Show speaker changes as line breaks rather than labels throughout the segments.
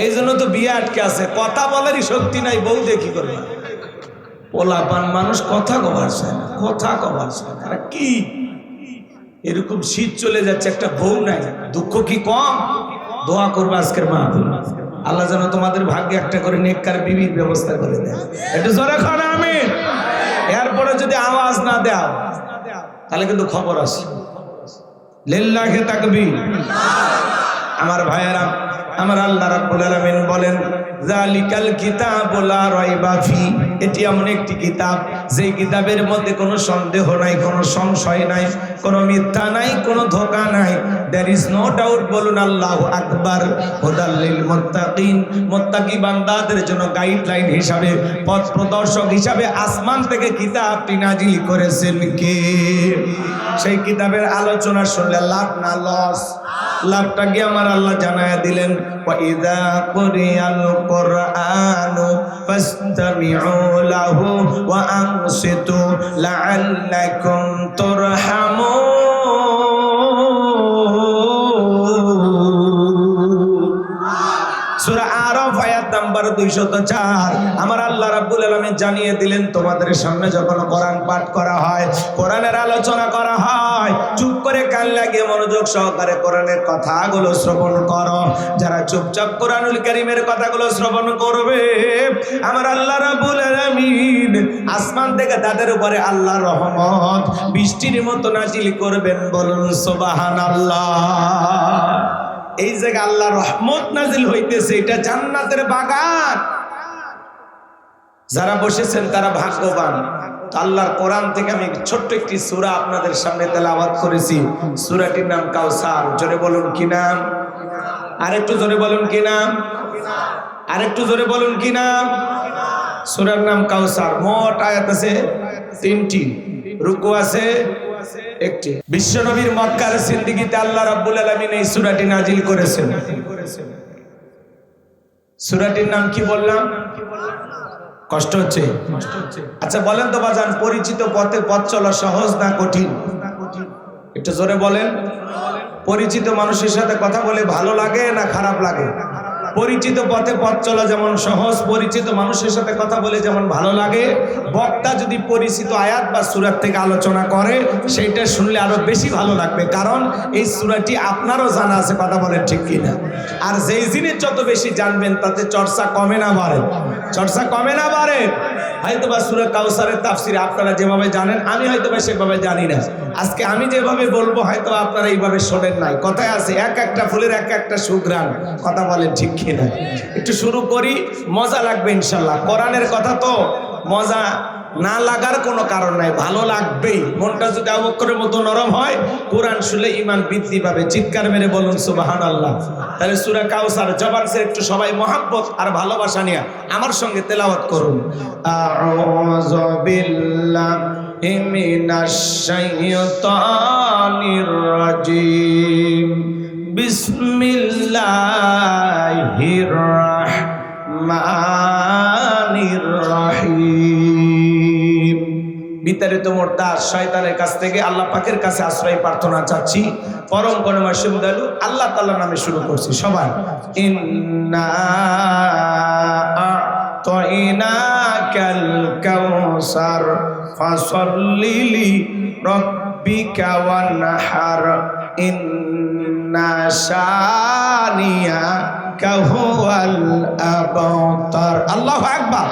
এই জন্য তো বিয়ে আটকে আছে, কথা বলারই শক্তি নাই, বউ দেখি করবে পোলাপান মানুষ কথা কবার চায় না, কথা কবার চায় না। কি এরকম শীত চলে যাচ্ছে, একটা বউ নাই, দুঃখ কি কম? দোয়া করবো আজকের মাহফিল, আল্লাহ যেন তোমাদের ভাগ্যে একটা করে নেককার বিবির ব্যবস্থা করে দেয়। একটু জোরে খান আমিন। এরপরে যদি আওয়াজ না দাও তাহলে কিন্তু খবর আছে। লিল্লাহি তাকবীর। আমার ভাইয়েরা, আমার আল্লাহ রাব্বুল আলামিন বলেন যালিকাল কিতাবু লা রাইবা ফি, এটি এমন একটি কিতাব যেই কিতাবের মধ্যে কোনো সন্দেহ নাই, কোনো সংশয় নাই, কোনো মিথ্যা নাই, কোনো ধোঁকা নাই। There is no doubt. বলুন আল্লাহু আকবার। হুদাল লিল মুত্তাকিন, মুত্তাকি বান্দাদের জন্য গাইডলাইন হিসাবে, পথ প্রদর্শক হিসাবে আসমান থেকে কিতাবটি নাজিল করেছেন কে? সেই কিতাবের আলোচনা শুনলে লাভ না লস? লাভটা কি আমার আল্লাহ জানায়া দিলেন, ওয়া ইযা কুরিয়াল কুরআনু ফাসতামিউ লাহু ওয়া আনসিতু লাআল্লাকুম তুরহামুন। সূরা আরাফ আয়াত নাম্বার 204। আমার আল্লাহ রাব্বুল আলামিন জানিয়ে দিলেন, তোমাদের সামনে যখন কোরআন পাঠ করা হয়, কোরআনের আলোচনা করা হয়, চুপ করে কান লাগিয়ে মনোযোগ সহকারে কোরআনের কথাগুলো শ্রবণ করো। যারা চুপচাপ কোরআনুল কারীমের কথাগুলো শ্রবণ করবে, আমার আল্লাহ রাব্বুল আলামিন আসমান থেকে তাদের উপরে আল্লাহর রহমত বৃষ্টির মতো নাজিল করবেন। বলুন সুবহানাল্লাহ। এই জায়গা আল্লাহ রহমত নাজিল হইতেছে, এটা জান্নাতের বাগান। যারা বসেছেন তারা ভাগ্যবান। তো আল্লাহর কোরআন থেকে আমি ছোট্ট একটি সূরা আপনাদের সামনে তেলাওয়াত করেছি। সূরাটির নাম কাউসার। জোরে বলুন কি নাম? আরেকটু জোরে বলুন কি নাম? আরেকটু জোরে বলুন কি নাম? সূরার নাম কাউসার। মোট আয়াত আছে 3টি, রুকু আছে 1টি। বিশ্বনবীর মক্কার জিন্দেগিতে আল্লাহ রাব্বুল আলামিন এই সূরাটি নাজিল করেছেন। সূরাটির নাম কি বললাম? কষ্ট হচ্ছে? আচ্ছা বলেন তো বাজান, পরিচিত পথে পথ চলা সহজ না কঠিন? একটু জোরে বলেন। পরিচিত মানুষের সাথে কথা বলে ভালো লাগে না খারাপ লাগে? পরিচিত পথে পথ চলা যেমন সহজ, পরিচিত মানুষের সাথে কথা বলে যেমন ভালো লাগে, বক্তা যদি পরিচিত আয়াত বা সূরা থেকে আলোচনা করে সেইটা শুনলে আরো বেশি ভালো লাগবে। কারণ এই সূরাটি আপনারও জানা আছে, কথা বলেন ঠিক কিনা? আর যেই জিনিস যত বেশি জানবেন তাতে চর্চা কমে না বাড়ে? চর্চা কমে না বাড়ে? হয়তোবা সূরা কাউসারের তাফসীর আপনারা যেভাবে জানেন, আমি হয়তোবা সেভাবে জানি না। আজকে আমি যেভাবে বলবো হয়তো আপনারা এইভাবে শোনেন নাই। কথায় আছে এক একটা ফুলের এক একটা সুঘ্রাণ, কথা বলেন ঠিক কিনা? একটু শুরু করি, মজা লাগবে ইনশাল্লাহ। কোরআনের কথা তো মজা না লাগার কোনো কারণ নাই, ভালো লাগবেই। মনটা যদি আবু বকরের মতো নরম হয়, কোরআন শুনলে ঈমান বৃদ্ধি পাবে। চিৎকার মেরে বলুন সুবহানাল্লাহ। তাহলে সূরা কাউসার জবান সে একটু সবাই মহব্বত আর ভালোবাসা নিয়ে আমার সঙ্গে তেলাওয়াত করুন। আউযু বিল্লাহি মিনাশ শাইতানির রাজীম। বিসমিল্লাহির রাহমানির রহিম। বিতাড়িত মোর্তাদ শয়তানের কাছ থেকে আল্লাহ পাকের কাছে আশ্রয় প্রার্থনা চাচ্ছি। পরম করুণাময় দয়ালু আল্লাহ তাআলার নামে শুরু করছি সবাই। ইন্না আ'তাইনাকাল কাউসার ফাসাল্লি লিরাব্বিকা ওয়ানহার ইন্না শানিয়াকা হুয়াল আবতার। আল্লাহু আকবার।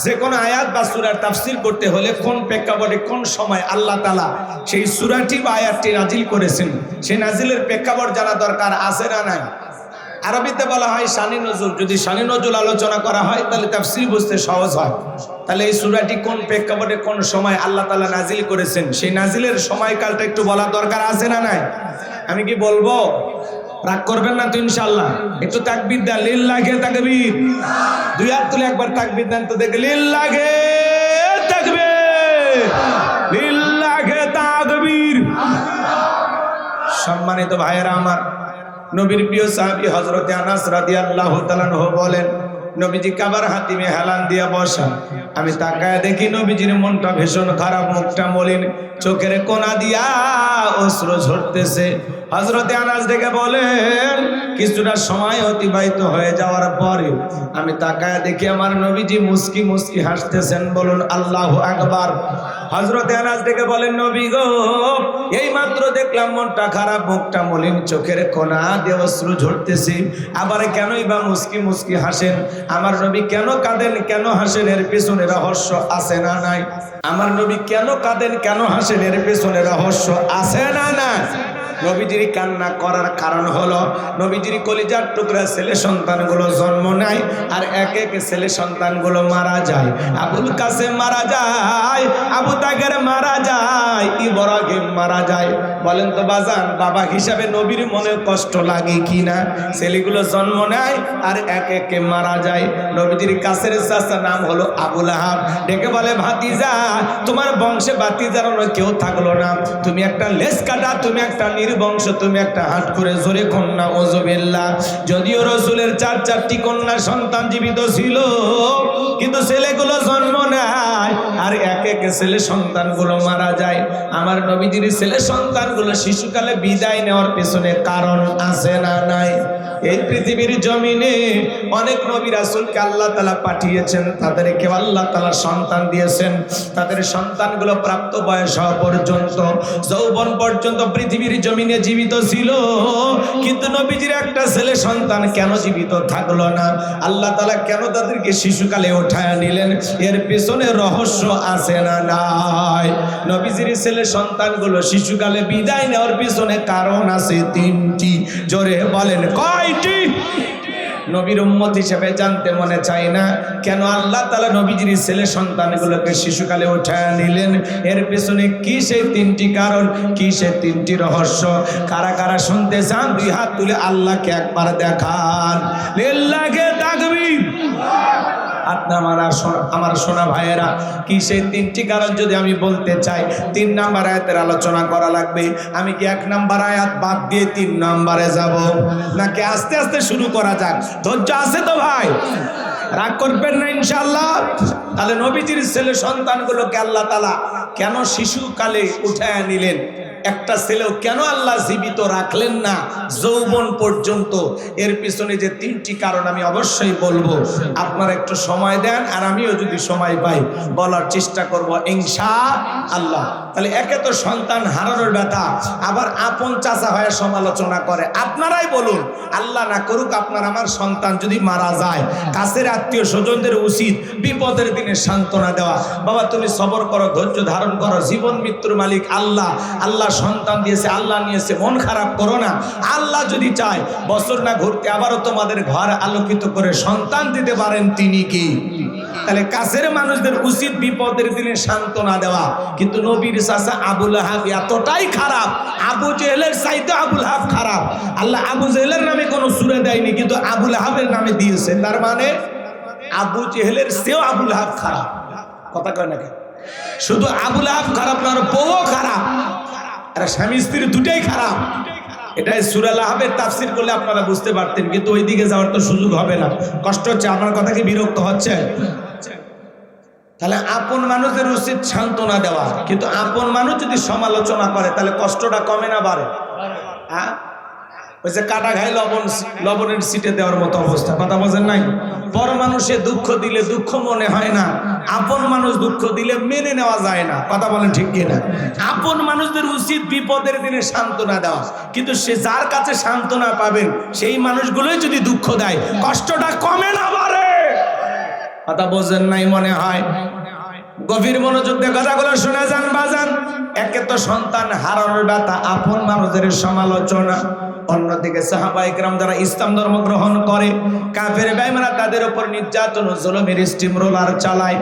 যে কোনো আয়াত বা সূরার তাফসীর করতে হলে কোন প্রেক্ষাপটে কোন সময় আল্লাহ তাআলা সেই সূরাটি বা আয়াতটি নাজিল করেছেন, সেই নাজিলের প্রেক্ষাপট জানা দরকার আছে না নাই? আরবিতে বলা হয় শানি নজুল। যদি শানি নজুল আলোচনা করা হয় তাহলে তাফসীর বুঝতে সহজ হয়। তাহলে এই সূরাটি কোন প্রেক্ষাপটে কোন সময় আল্লাহ তাআলা নাজিল করেছেন, সেই নাজিলের সময়কালটা একটু বলা দরকার আছে না নাই? আমি কি বলবো? রাগ করবেন না তো ইনশাআল্লাহ? একটু তাকবীর দেন, লিল্লাহি তাকবীর। দুই হাত তুলে একবার তাকবীর দেন তো দেখে, লিল্লাহি তাকবীর, লিল্লাহি তাকবীর। সম্মানিত ভাইয়েরা আমার, নবীর প্রিয় সাহাবী হযরতে আনাস রাদিয়াল্লাহু তাআলা আনহু বলেন, নবীজি কাবার হাতিমে হেলান দিয়ে বসা। আমি তাকায় দেখি নবীজির মনটা ভীষণ খারাপ, মুখটা মলিন, চোখের কোনা দিয়া অশ্রু ঝরতেছে। হযরতে আনাস দেখে বলেন, কিছুটা সময় অতিবাহিত হয়ে যাওয়ার পরে আমি তাকায় দেখি আমার নবীজি মুস্কি মুস্কি হাসতেছেন। বলুন আল্লাহু আকবার। হযরতে আনাস দেখে বলেন, নবী গো, এই মাত্র দেখলাম মনটা খারাপ, মুখটা মলিন, চোখের কোনা দিয়ে অশ্রু ঝরতেছে, আবার কেনই বা মুস্কি মুস্কি হাসেন? আমার নবী কেন কাঁদেন, কেন হাসেন, এর পেছনে রহস্য আছে না নাই? আমার নবী কেন কাঁদেন, কেন হাসেন, এর পেছনে রহস্য আছে না নাই? নবীজির কান্না করার কারণ হলো নবীজির কলিজার টুকরা ছেলে সন্তানগুলো জন্ম নেয় আর এক এক ছেলে সন্তানগুলো মারা যায়। আবুল কাসেম মারা যায়, আবু তাহের মারা যায়, ইব্রাহিম মারা যায়। বলেন তো বাজান, বাবা হিসাবে নবীর মনে কষ্ট লাগে কিনা? ছেলেগুলো জন্ম নেয় আর এক এক মারা যায়। নবীজির কাছের চাচা নাম হলো আবু লাহাব, ডেকে বলে, ভাতিজা, তোমার বংশে ভাতিজার কেউ থাকলো না, তুমি একটা লেজ কাটা, তুমি একটা বংশ, তুমি একটা হাট করে জোরে কন্যা ওযুবিল্লাহ। যদিও রাসূলের চারটি কন্যা সন্তান জীবিত ছিল, কিন্তু ছেলেগুলো জন্ম নেয় আর এক এক ছেলে সন্তানগুলো মারা যায়। আমার নবীজির ছেলে সন্তানগুলো শিশুকালে বিদায় নেওয়ার পেছনে কারণ আছে না নাই? এই পৃথিবীর জমিনে অনেক নবী রাসূলকে আল্লাহ তাআলা পাঠিয়েছেন, তাদেরকে আল্লাহ তাআলা সন্তান দিয়েছেন। তাদের সন্তানগুলো প্রাপ্ত বয়স হওয়া পর্যন্ত, যৌবন পর্যন্ত পৃথিবীর জমিনে জীবিত ছিল, কিন্তু নবীজির একটা ছেলে সন্তান কেন জীবিত থাকলো না? আল্লাহ তাআলা কেন তাদেরকে শিশুকালে উঠায় নিলেন? এর পেছনে রহস্য আছে না নাই? নবীজির ছেলে সন্তানগুলো শিশুকালে বিদায় নেওয়ার পেছনে কারণ আছে তিনটি। জোরে বলেন, কয়টি? নবীর উম্মত হিসেবে জানতে মনে চাই না কেন আল্লাহ তাআলা নবীজির ছেলে সন্তানগুলোকে শিশুকালে উঠায় নিলেন? এর পেছনে কি সেই তিনটি কারণ, কি সেই তিনটি রহস্য? কারা কারা শুনতে চান দুই হাত তুলে আল্লাহকে একবার দেখান। লিল্লাহি তাকবীর। আমার সোনা ভাইয়েরা, কি সেই তিনটি কারণ যদি আমি বলতে চাই, 3 নাম্বার আয়াতের আলোচনা করা লাগবে। আমি কি 1 নাম্বার আয়াত বাদ দিয়ে 3 নাম্বারে যাব, নাকি আস্তে আস্তে শুরু করা যাক? ধৈর্য আছে তো ভাই? রাগ করবেন না ইনশাআল্লাহ। তাহলে নবীজির ছেলে সন্তানগুলোকে আল্লাহ তাআলা কেন শিশুকালে উঠায় নিলেন? একটা ছেলেও কেন আল্লাহ জীবিত রাখলেন না যৌবন পর্যন্ত? এর পিছনে যে 3টি কারণ আমি অবশ্যই বলবো। আপনারা একটু সময় দেন, আর আমিও যদি সময় পাই বলার চেষ্টা করব ইনশাআল্লাহ। তাহলে একে তো সন্তান হারানোর ব্যথা, আবার আপন চাচা হয়ে সমালোচনা করে। আপনারাই বলুন, আল্লাহ না করুক আপনার আমার সন্তান যদি মারা যায়, কাছের আত্মীয় স্বজনদের উচিত বিপদের দিনে সান্ত্বনা দেওয়া। বাবা, তুমি সবর করো, ধৈর্য ধারণ করো, জীবন মৃত্যুর মালিক আল্লাহ। আল্লাহ সন্তান দিয়েছে, আল্লাহ নিয়েছে, মন খারাপ করো না। আল্লাহ যদি চায় বছর না ঘুরতে আবারও তোমাদের ঘর আলোকিত করে সন্তান দিতে পারেন, তিনি কি? তাহলে কাছের মানুষদের উচিত বিপদের দিনে সান্ত্বনা দেওয়া। কিন্তু নবীর চাচা আবু লাহাব এতটাই খারাপ, আবু জেহেলের চাইতে আবু লাহাব খারাপ। আল্লাহ আবু জেহেলের নামে কোনো সূরা দেয়নি, কিন্তু আবু লাহাবের নামে দিয়েছে। তার মানে আবু জেহেলের চেয়েও আবু লাহাব খারাপ। কথা কয় না? শুধু আবু লাহাব খারাপ না, আর বউও খারাপ, আর স্বামী স্ত্রী দুটাই খারাপ। এটাই সূরা লাহাবের তাফসীর করলে আপনারা বুঝতে পারতেন, কিন্তু ওই দিকে যাওয়ার তো সুযোগ হবে না। কষ্ট হচ্ছে? আমার কথা কি বিরক্ত হচ্ছে? তাহলে আপন মানুষদের উচিত সান্ত্বনা দেওয়া, কিন্তু আপন মানুষ যদি সমালোচনা করে তাহলে কষ্টটা কমে না বাড়ে? হ্যাঁ, ওই যে কাটা খাই লবণের সিটে দেওয়ার মতো অবস্থা। কথা বোঝেন নাই? পর মানুষে দুঃখ দিলে দুঃখ মনে হয় না, আপন মানুষ দুঃখ দিলে মেনে নেওয়া যায় না। কথা বলেন ঠিক কিনা? আপন মানুষদের উচিত বিপদের দিনে সান্ত্বনা দেওয়া, কিন্তু সে যার কাছে সান্ত্বনা পাবেন সেই মানুষগুলোই যদি দুঃখ দেয়, কষ্টটা কমে না বাড়ে? কথা বোঝেন নাই মনে হয়। গভীর মনোযোগ দিয়ে কথাগুলো শুনে যান বাজান। একে তো সন্তান হারানোর ব্যথা, আপন মানুষদের সমালোচনা। অন্যদিকে সাহাবায়ে কেরাম যারা ইসলাম ধর্ম গ্রহণ করে, কাফের বেঈমানরা তাদের উপর নির্যাতন ও জুলুমের স্টিম রোলার চালায়।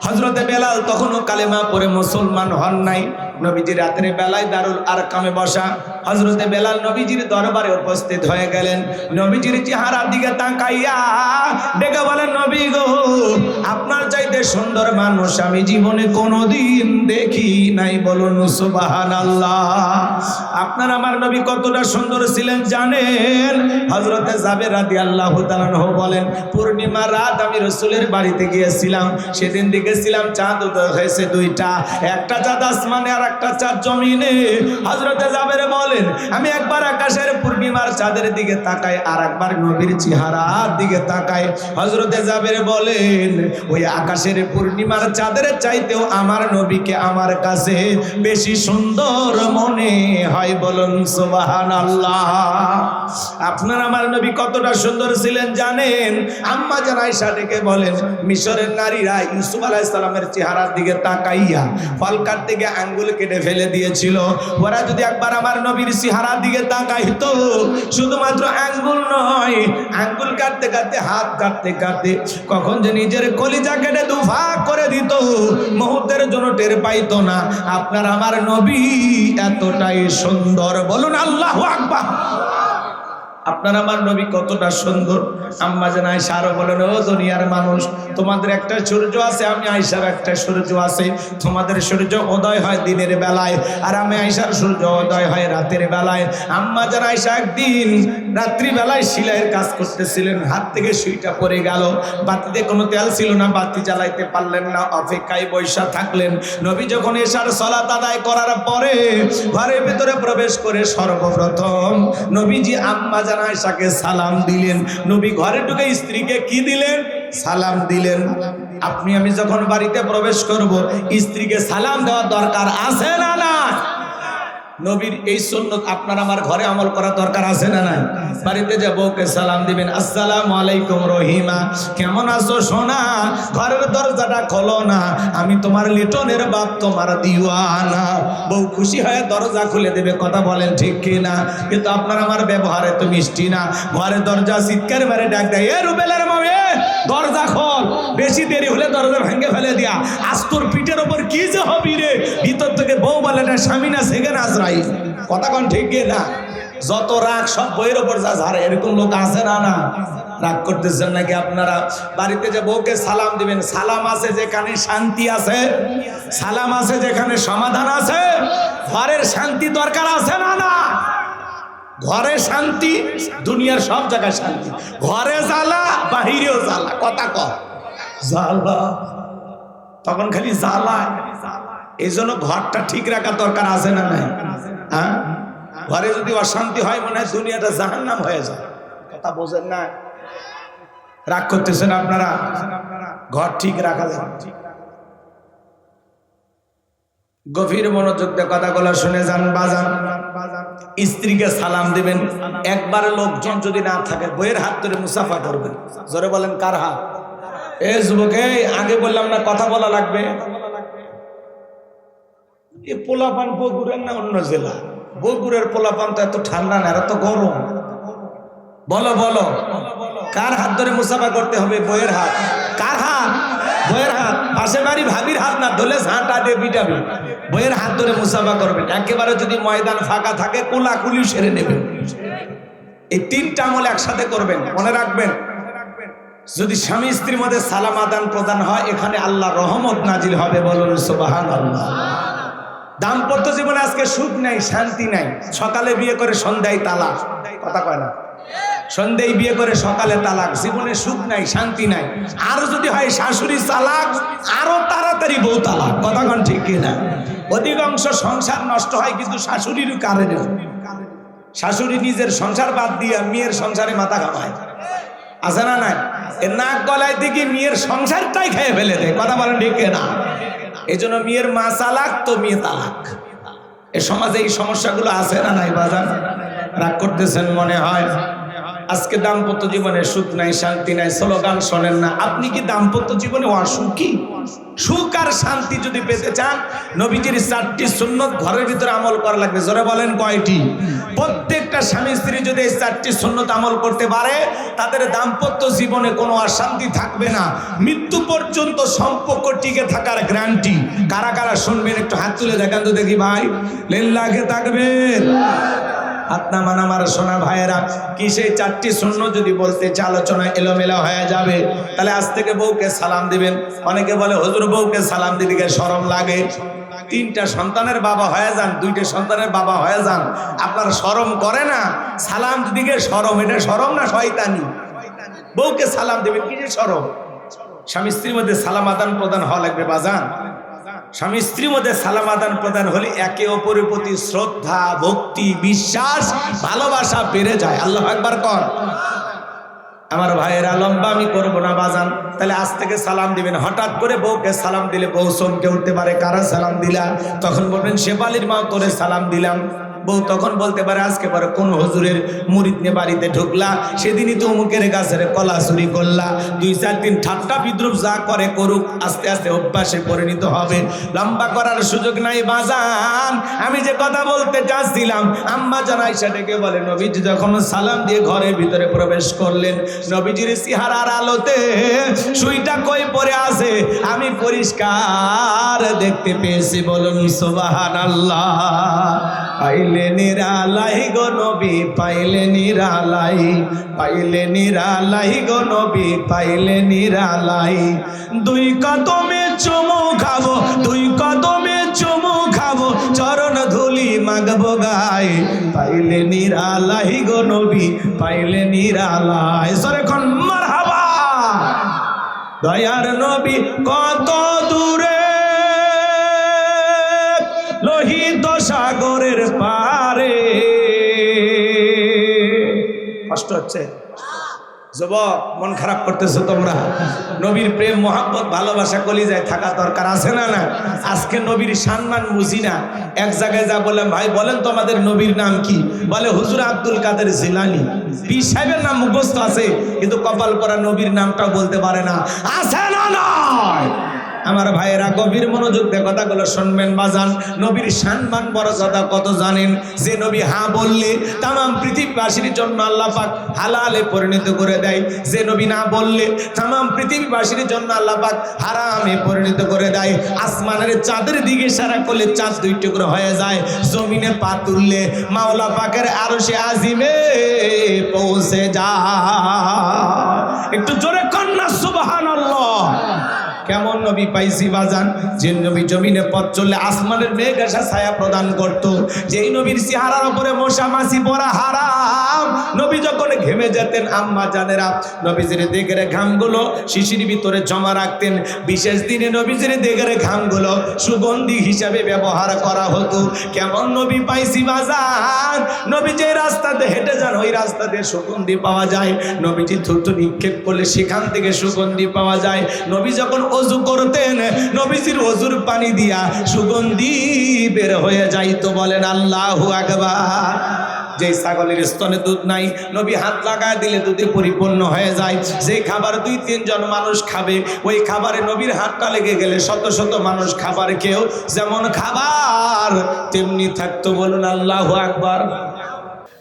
হযরতে বেলাল তখনও কালেমা পড়ে মুসলমান হন নাই। নবীজি রাতের বেলায় দারুল আরকামে বসা। হযরতে বেলাল নবীজির দরবারে উপস্থিত হয়ে গেলেন। নবীজির চেহারার দিকে তাকাইয়া ডেকে বলেন, নবী গো, আপনার চাইতে সুন্দর মানুষ আমি জীবনে কোনোদিন দেখি নাই, বলুন সুবহানাল্লাহ। আপনার আমার নবী কতটা সুন্দর ছিলেন জানেন? হযরতে জাবের রাদিয়াল্লাহু তাআলা আনহু বলেন, পূর্ণিমা রাত আমি রাসূলের বাড়িতে গিয়েছিলাম, সেদিন দেখেছিলাম চাঁদ উদয় হয়েছে দুইটা, একটা চাঁদ আসমানে আর একটা চাঁদ জমিনে। হযরতে জাবের বলেন, আমি একবার আকাশের পূর্ণিমার চাঁদের দিকে তাকাই, আর একবার নবীর চেহারার দিকে তাকাই। হযরতে জাবের বলেন, ওই আকাশের পূর্ণিমার চাঁদের চাইতেও আমার নবীকে আমার কাছে বেশি সুন্দর মনে হয়, বলুন সুবহানাল্লাহ। আপনার আমার নবী কতটা সুন্দর ছিলেন জানেন? আম্মা জান আয়েশা ডেকে বলেন, মিশরের নারীরা ইউসুফ আলাইহিস সালামের চেহারার দিকে তাকাইয়া ফল কাটতে গিয়ে আঙ্গুল কেটে ফেলে দিয়েছিল। ওরা যদি একবার আমার নবীর চেহারার দিকে তাকাইতো, শুধুমাত্র আঙ্গুল নয়, আঙ্গুল কাটতে কাটতে, হাত কাটতে কাটতে কখন যে নিজের কলিজা কেটে দুভাগ করে দিত, মুহূর্তের জন্য টের পাইতো না। আপনার আমার নবী এতটাই সুন্দর, বলুন আল্লাহু আকবার। আপনার আমার নবী কতটা সুন্দর। আম্মা জান আয়েশা আরো বলেন, ও দুনিয়ার মানুষ, তোমাদের একটা সূর্য আছে, আমি আয়েশার একটা সূর্য আছে। তোমাদের সূর্য উদয় হয় দিনের বেলায়, আর আমি আয়েশার সূর্য উদয় হয় রাতের বেলায়। আম্মা জান আয়েশা একদিন রাত্রি বেলায় সেলাইয়ের কাজ করতেছিলেন, হাত থেকে সুইটা পড়ে গেল, বাতিতে কোনো তেল ছিল না, বাতি জ্বালাইতে পারলেন না, অপেক্ষায় বৈশা থাকলেন। নবী যখন এশার সালাত আদায় করার পরে ঘরের ভিতরে প্রবেশ করে সর্বপ্রথম নবীজি আম্মা জান আয়েশাকে সালাম দিলেন। নবী ঘরে ঢুকে স্ত্রীকে কি দিলেন? সালাম দিলেন। আপনি আমি যখন বাড়িতে প্রবেশ করব, স্ত্রীকে সালাম দেওয়া দরকার আছে না না? নবীর এই সুন্নত আপনার আমার ঘরে আমল করা দরকার আছে না নাই? বাড়িতে যে বউকে সালাম দিবেন, আসসালামু আলাইকুম রহিমা, কেমন আছো সোনা? ঘরের দরজাটা খোলো না, আমি তোমার লিটনের বাপ, তোমার দিওয়ানা। বউ খুশি হয়ে দরজা খুলে দেবে, কথা বলেন ঠিক কি না? কিন্তু আপনার আমার ব্যবহারে তো মিষ্টি না। ঘরের দরজা চিৎকার মেরে ডাক দেয়, এ রুবেলের মামে দরজা খোল, বেশি দেরি হলে দরজা ভেঙে ফেলে দিয়া, আজ তোর পিঠের ওপর কি যে হবি রে। ভিতর থেকে বউ বলে না, স্বামী না সেখানে আজরাই, কথা কোন ঠিক না? যত রাগ সব বইয়ের ওপর যা ঝাড়ে, এরকম লোক আছে না না? রাগ করতেছেন নাকি আপনারা? বাড়িতে যে বউকে সালাম দিবেন, সালাম আছে যেখানে শান্তি আছে, সালাম আছে যেখানে সমাধান আছে। ঘরের শান্তি দরকার আছে না না? ঘরে শান্তি, দুনিয়ার সব জায়গায় শান্তি। ঘরে জ্বালা, বাহিরেও জ্বালা, কথা কর জ্বালা, তখন খালি জ্বালা। এই জন্য ঘরটা ঠিক রাখার দরকার আছে না নাই? হ্যাঁ, ঘরে যদি অশান্তি হয় মনে হয় দুনিয়াটা জাহান্নাম হয়ে যায়, কথা বোঝেন না? রাগ করতেছেন আপনারা? ঘর ঠিক রাখা যায়। গভীর মনোযোগ দিয়ে কথাগুলো শুনে যান বাজান। স্ত্রীকে সালাম দিবেন, একবার লোকজন যদি না থাকে বইয়ের হাত ধরে মুসাফা করবেন। জোরে বলেন কার হাত? এ যুবক, আগে বললাম না কথা বলা লাগবে। এ পোলাপান বগুড়ের না অন্য জেলা? বগুড়ের পোলাপান তো এত ঠান্ডা না, এত গরম। বলো বলো, কার হাত ধরে মুসাফা করতে হবে? বইয়ের হাত। কার হাত? বইয়ের হাত। পাশে বাড়ি ভাবির হাত না ধরলে ঝাঁটা দিয়ে পিটাবে। বইয়ের হাত ধরে মুসাফা করবেন। একেবারে যদি ময়দান ফাঁকা থাকে কোলাকুলি সেরে নেবেন। এই তিনটা আমল একসাথে করবেন, মনে রাখবেন। যদি স্বামী স্ত্রীর মধ্যে সালাম আদান প্রদান হয়, এখানে আল্লাহর রহমত নাজিল হবে, বলুন সুবহানাল্লাহ। দাম্পত্য জীবনে আজকে সুখ নাই, শান্তি নাই। সকালে বিয়ে করে সন্ধ্যায় তালাক, কথা কয় না? সন্ধ্যায় বিয়ে করে সকালে তালাক, জীবনে সুখ নাই, শান্তি নাই। আর যদি হয় শাশুড়ি তালাক, আরো তাড়াতাড়ি বউ তালাক, কথা কন ঠিক কিনা? অধিকাংশ সংসার নষ্ট হয় কিন্তু শাশুড়ির কারণে। শাশুড়ি নিজের সংসার বাদ দিয়ে মেয়ের সংসারে মাথা ঘামায়, আছে না নাই? এর নাক গলায় দিকে মেয়ের সংসারটাই খেয়ে ফেলে দেয়, কথা বলেন ঠিক না? এই জন্য মেয়ের মা তালাক তো মেয়ে তালাক। এ সমাজে এই সমস্যাগুলো আছে না নাই বাজার? রাগ করতেছেন মনে হয়। আজকে দাম্পত্য জীবনে সুখ নাই, শান্তি নাই, স্লোগান শোনেন না। আপনি কি দাম্পত্য জীবনে অসুখী? সুখ আর শান্তি যদি পেতে চান, নবীজির 4টি সুন্নত ঘরের ভিতরে আমল করা লাগবে। জোরে বলেন কয়টি? প্রত্যেকটা স্বামী স্ত্রী যদি এই 4টি সুন্নত আমল করতে পারে, তাদের দাম্পত্য জীবনে কোনো অশান্তি থাকবে না। মৃত্যু পর্যন্ত সম্পর্ক টিকে থাকার গ্যারান্টি। কারা কারা শুনবেন একটু হাত তুলে দেখান তো দেখি ভাই। লিল্লাহে তাকবীর। হাত নামান আমার সোনা ভাইয়েরা। কি সেই 4টি সুন্নাত যদি বলতে চাই আলোচনা এলোমেলো হয়ে যাবে। তাহলে আজ থেকে বউকে সালাম দিবেন। অনেকে বলে হুজুর বউকে সালাম দিতে শরম লাগে। 3টা সন্তানের বাবা হয়ে যান, 2টা সন্তানের বাবা হয়ে যান, আপনার শরম করে না? সালাম দিকে শরম, এটা শরম না শয়তানি? বউকে সালাম দিবেন কি যে শরম? স্বামী স্ত্রীর মধ্যে সালাম আদান প্রদান হওয়া লাগবে বাজান। স্বামী স্ত্রীর মধ্যে সালাম আদান প্রদান হলে একে অপরের প্রতি শ্রদ্ধা, ভক্তি, বিশ্বাস, ভালোবাসা বেড়ে যায়। আল্লাহু আকবার কর। আমার ভাইয়েরা, লম্বা আমি করবো না বাজান। তাহলে আজ থেকে সালাম দিবেন। হঠাৎ করে বউকে সালাম দিলে বউ চমকে উঠতে পারে, কারা সালাম দিলা? তখন বলবেন শেফালির মা তোরে সালাম দিলাম। বউ তখন বলতে পারে আজকে পরে কোন হুজুরের মুরিদ নিয়ে বাড়িতে ঢুকলা, সেদিনই তো অমুকের গাছের কলা চুরি করলা। 2-4 দিন ঠাট্টা বিদ্রুপ যা করে করুক, আস্তে আস্তে অভ্যাসে পরিণত হবে। লম্বা করার সুযোগ নাই বাজান। আমি যে কথা বলতে চাচ্ছিলাম, আম্মা জান আয়েশা ডেকে বলে নবীজি যখন সালাম দিয়ে ঘরের ভিতরে প্রবেশ করলেন, নবীজির চেহারার আলোতে সুইটা কই পড়ে আছে আমি পরিষ্কার দেখতে পেয়েছি। বলুন সুবহানাল্লাহ। পাইলে নিরালাই গো নবী, পাইলে নিরালাই, পাইলে নিরালাই গো নবী, পাইলে নিরালাই। 2 কদমে চুমু খাবো, 2 কদমে চুমু খাবো, চরণ ধুলি মাগবো গায়। পাইলে নিরালাই গো নবী, পাইলে নিরালাই। সরে খন মারহাবা। দয়ার নবী কত দূরে, লোহিত সাগরের পারে। কষ্ট হচ্ছে যুবক, মন খারাপ করতেছো তোমরা? নবীর প্রেম মোহাম্মত ভালোবাসা কলিজায় থাকা দরকার, আছে না? না আজকে নবীর সম্মান বুঝি না। এক জায়গায় যা বললাম, ভাই বলেন তো আমাদের নবীর নাম কি? বলে হুজুর আব্দুল কাদের জিলানী। পীর সাহেবের নাম মুখস্থ আছে, কিন্তু কপাল করা নবীর নামটাও বলতে পারে না। আছে না? নয় আমার ভাইয়েরা, গভীর মনোযোগ দিয়ে কথাগুলো শুনবেন বাজান। নবীর সম্মান মর্যাদা কত জানেন? যে নবী হ্যাঁ বললে তামাম পৃথিবীবাসীর জন্য আল্লাহ পাক হালালে পরিণত করে দেয়। যে নবী না বললে তামাম পৃথিবীবাসীর জন্য আল্লাহ পাক হারামে পরিণত করে দেয়। আসমানের চাঁদের দিকে ইশারা করলে চাঁদ 2 টুকরো হয়ে যায়। জমিনে পা তুললে মাওলা পাকের আরশে আজিমে পৌঁছে যায়। একটু জোরে কন্যা সুবহানাল্লাহ। কেমন নবী পাইছি বাজান? যে নবী জমিনে পথ চললে আসমানের মেঘ এসে ছায়া প্রদান করত। যেই নবীর চেহারার উপরে মশা মাছি পড়া হারাম। নবী যখন ঘেমে যেতেন, আম্মা জানেরা নবীজির দেগের ঘামগুলো শিশির ভিতরে জমা রাখতেন। বিশেষ দিনে নবীজির দেগের ঘামগুলো সুগন্ধি হিসাবে ব্যবহার করা হতো। কেমন নবী পাইছি বাজান? নবী যে রাস্তাতে হেঁটে যান ওই রাস্তাতে সুগন্ধি পাওয়া যায়। নবীজি থুতু নিক্ষেপ করলে সেখান থেকে সুগন্ধি পাওয়া যায়। নবী যখন ওযু করতেন, নবীজির ওযুর পানি দিয়া সুগন্ধি বের হয়ে যাইতো। বলেন আল্লাহু আকবার। যে ছাগলের স্তনে দুধ নাই, নবী হাত লাগায় দিলে দুধে পরিপূর্ণ হয়ে যায়। যে খাবার 2-3 জন মানুষ খাবে, ওই খাবারে নবীর হাতটা লেগে গেলে শত শত মানুষ খাবার খেয়েও যেমন খাবার তেমনি থাকতো। বলুন আল্লাহু আকবার।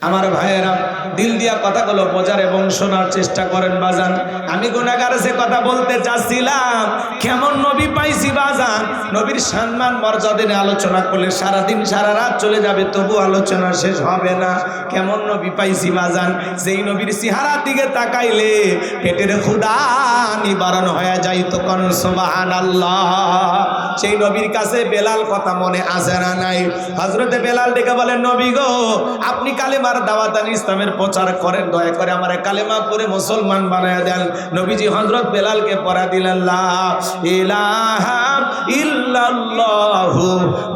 আমার ভাইয়েরা, দিল দিয়া কথাগুলো বোঝার এবং শোনার চেষ্টা করেন বাজান। আমি গুনাহগার যে কথা বলতে চাচ্ছিলাম, কেমন নবী পাইছি বাজান? নবীর সম্মান মর্যাদা নিয়ে আলোচনা করলে সারাদিন সারা রাত চলে যাবে, তবু আলোচনা শেষ হবে না। কেমন নবী পাইছি বাজান? যেই নবীর চেহারার দিকে তাকাইলে পেটের ক্ষুধা নিবারণ হয়ে যাইতো। কোন সুবহানাল্লাহ। সেই নবীর কাছে বেলাল কথা মনে আছে না নাই? হযরতে বেলাল ডেকে বলেন, নবী গো, আপনি কালেমার দাওয়াত আর ইসলামের প্রচার করেন, দয়া করে আমারে কালেমা পড়ে মুসলমান বানায় দেন। নবীজি হযরত বেলালকে পড়া দিলেন, লা ইলাহা ইল্লাল্লাহু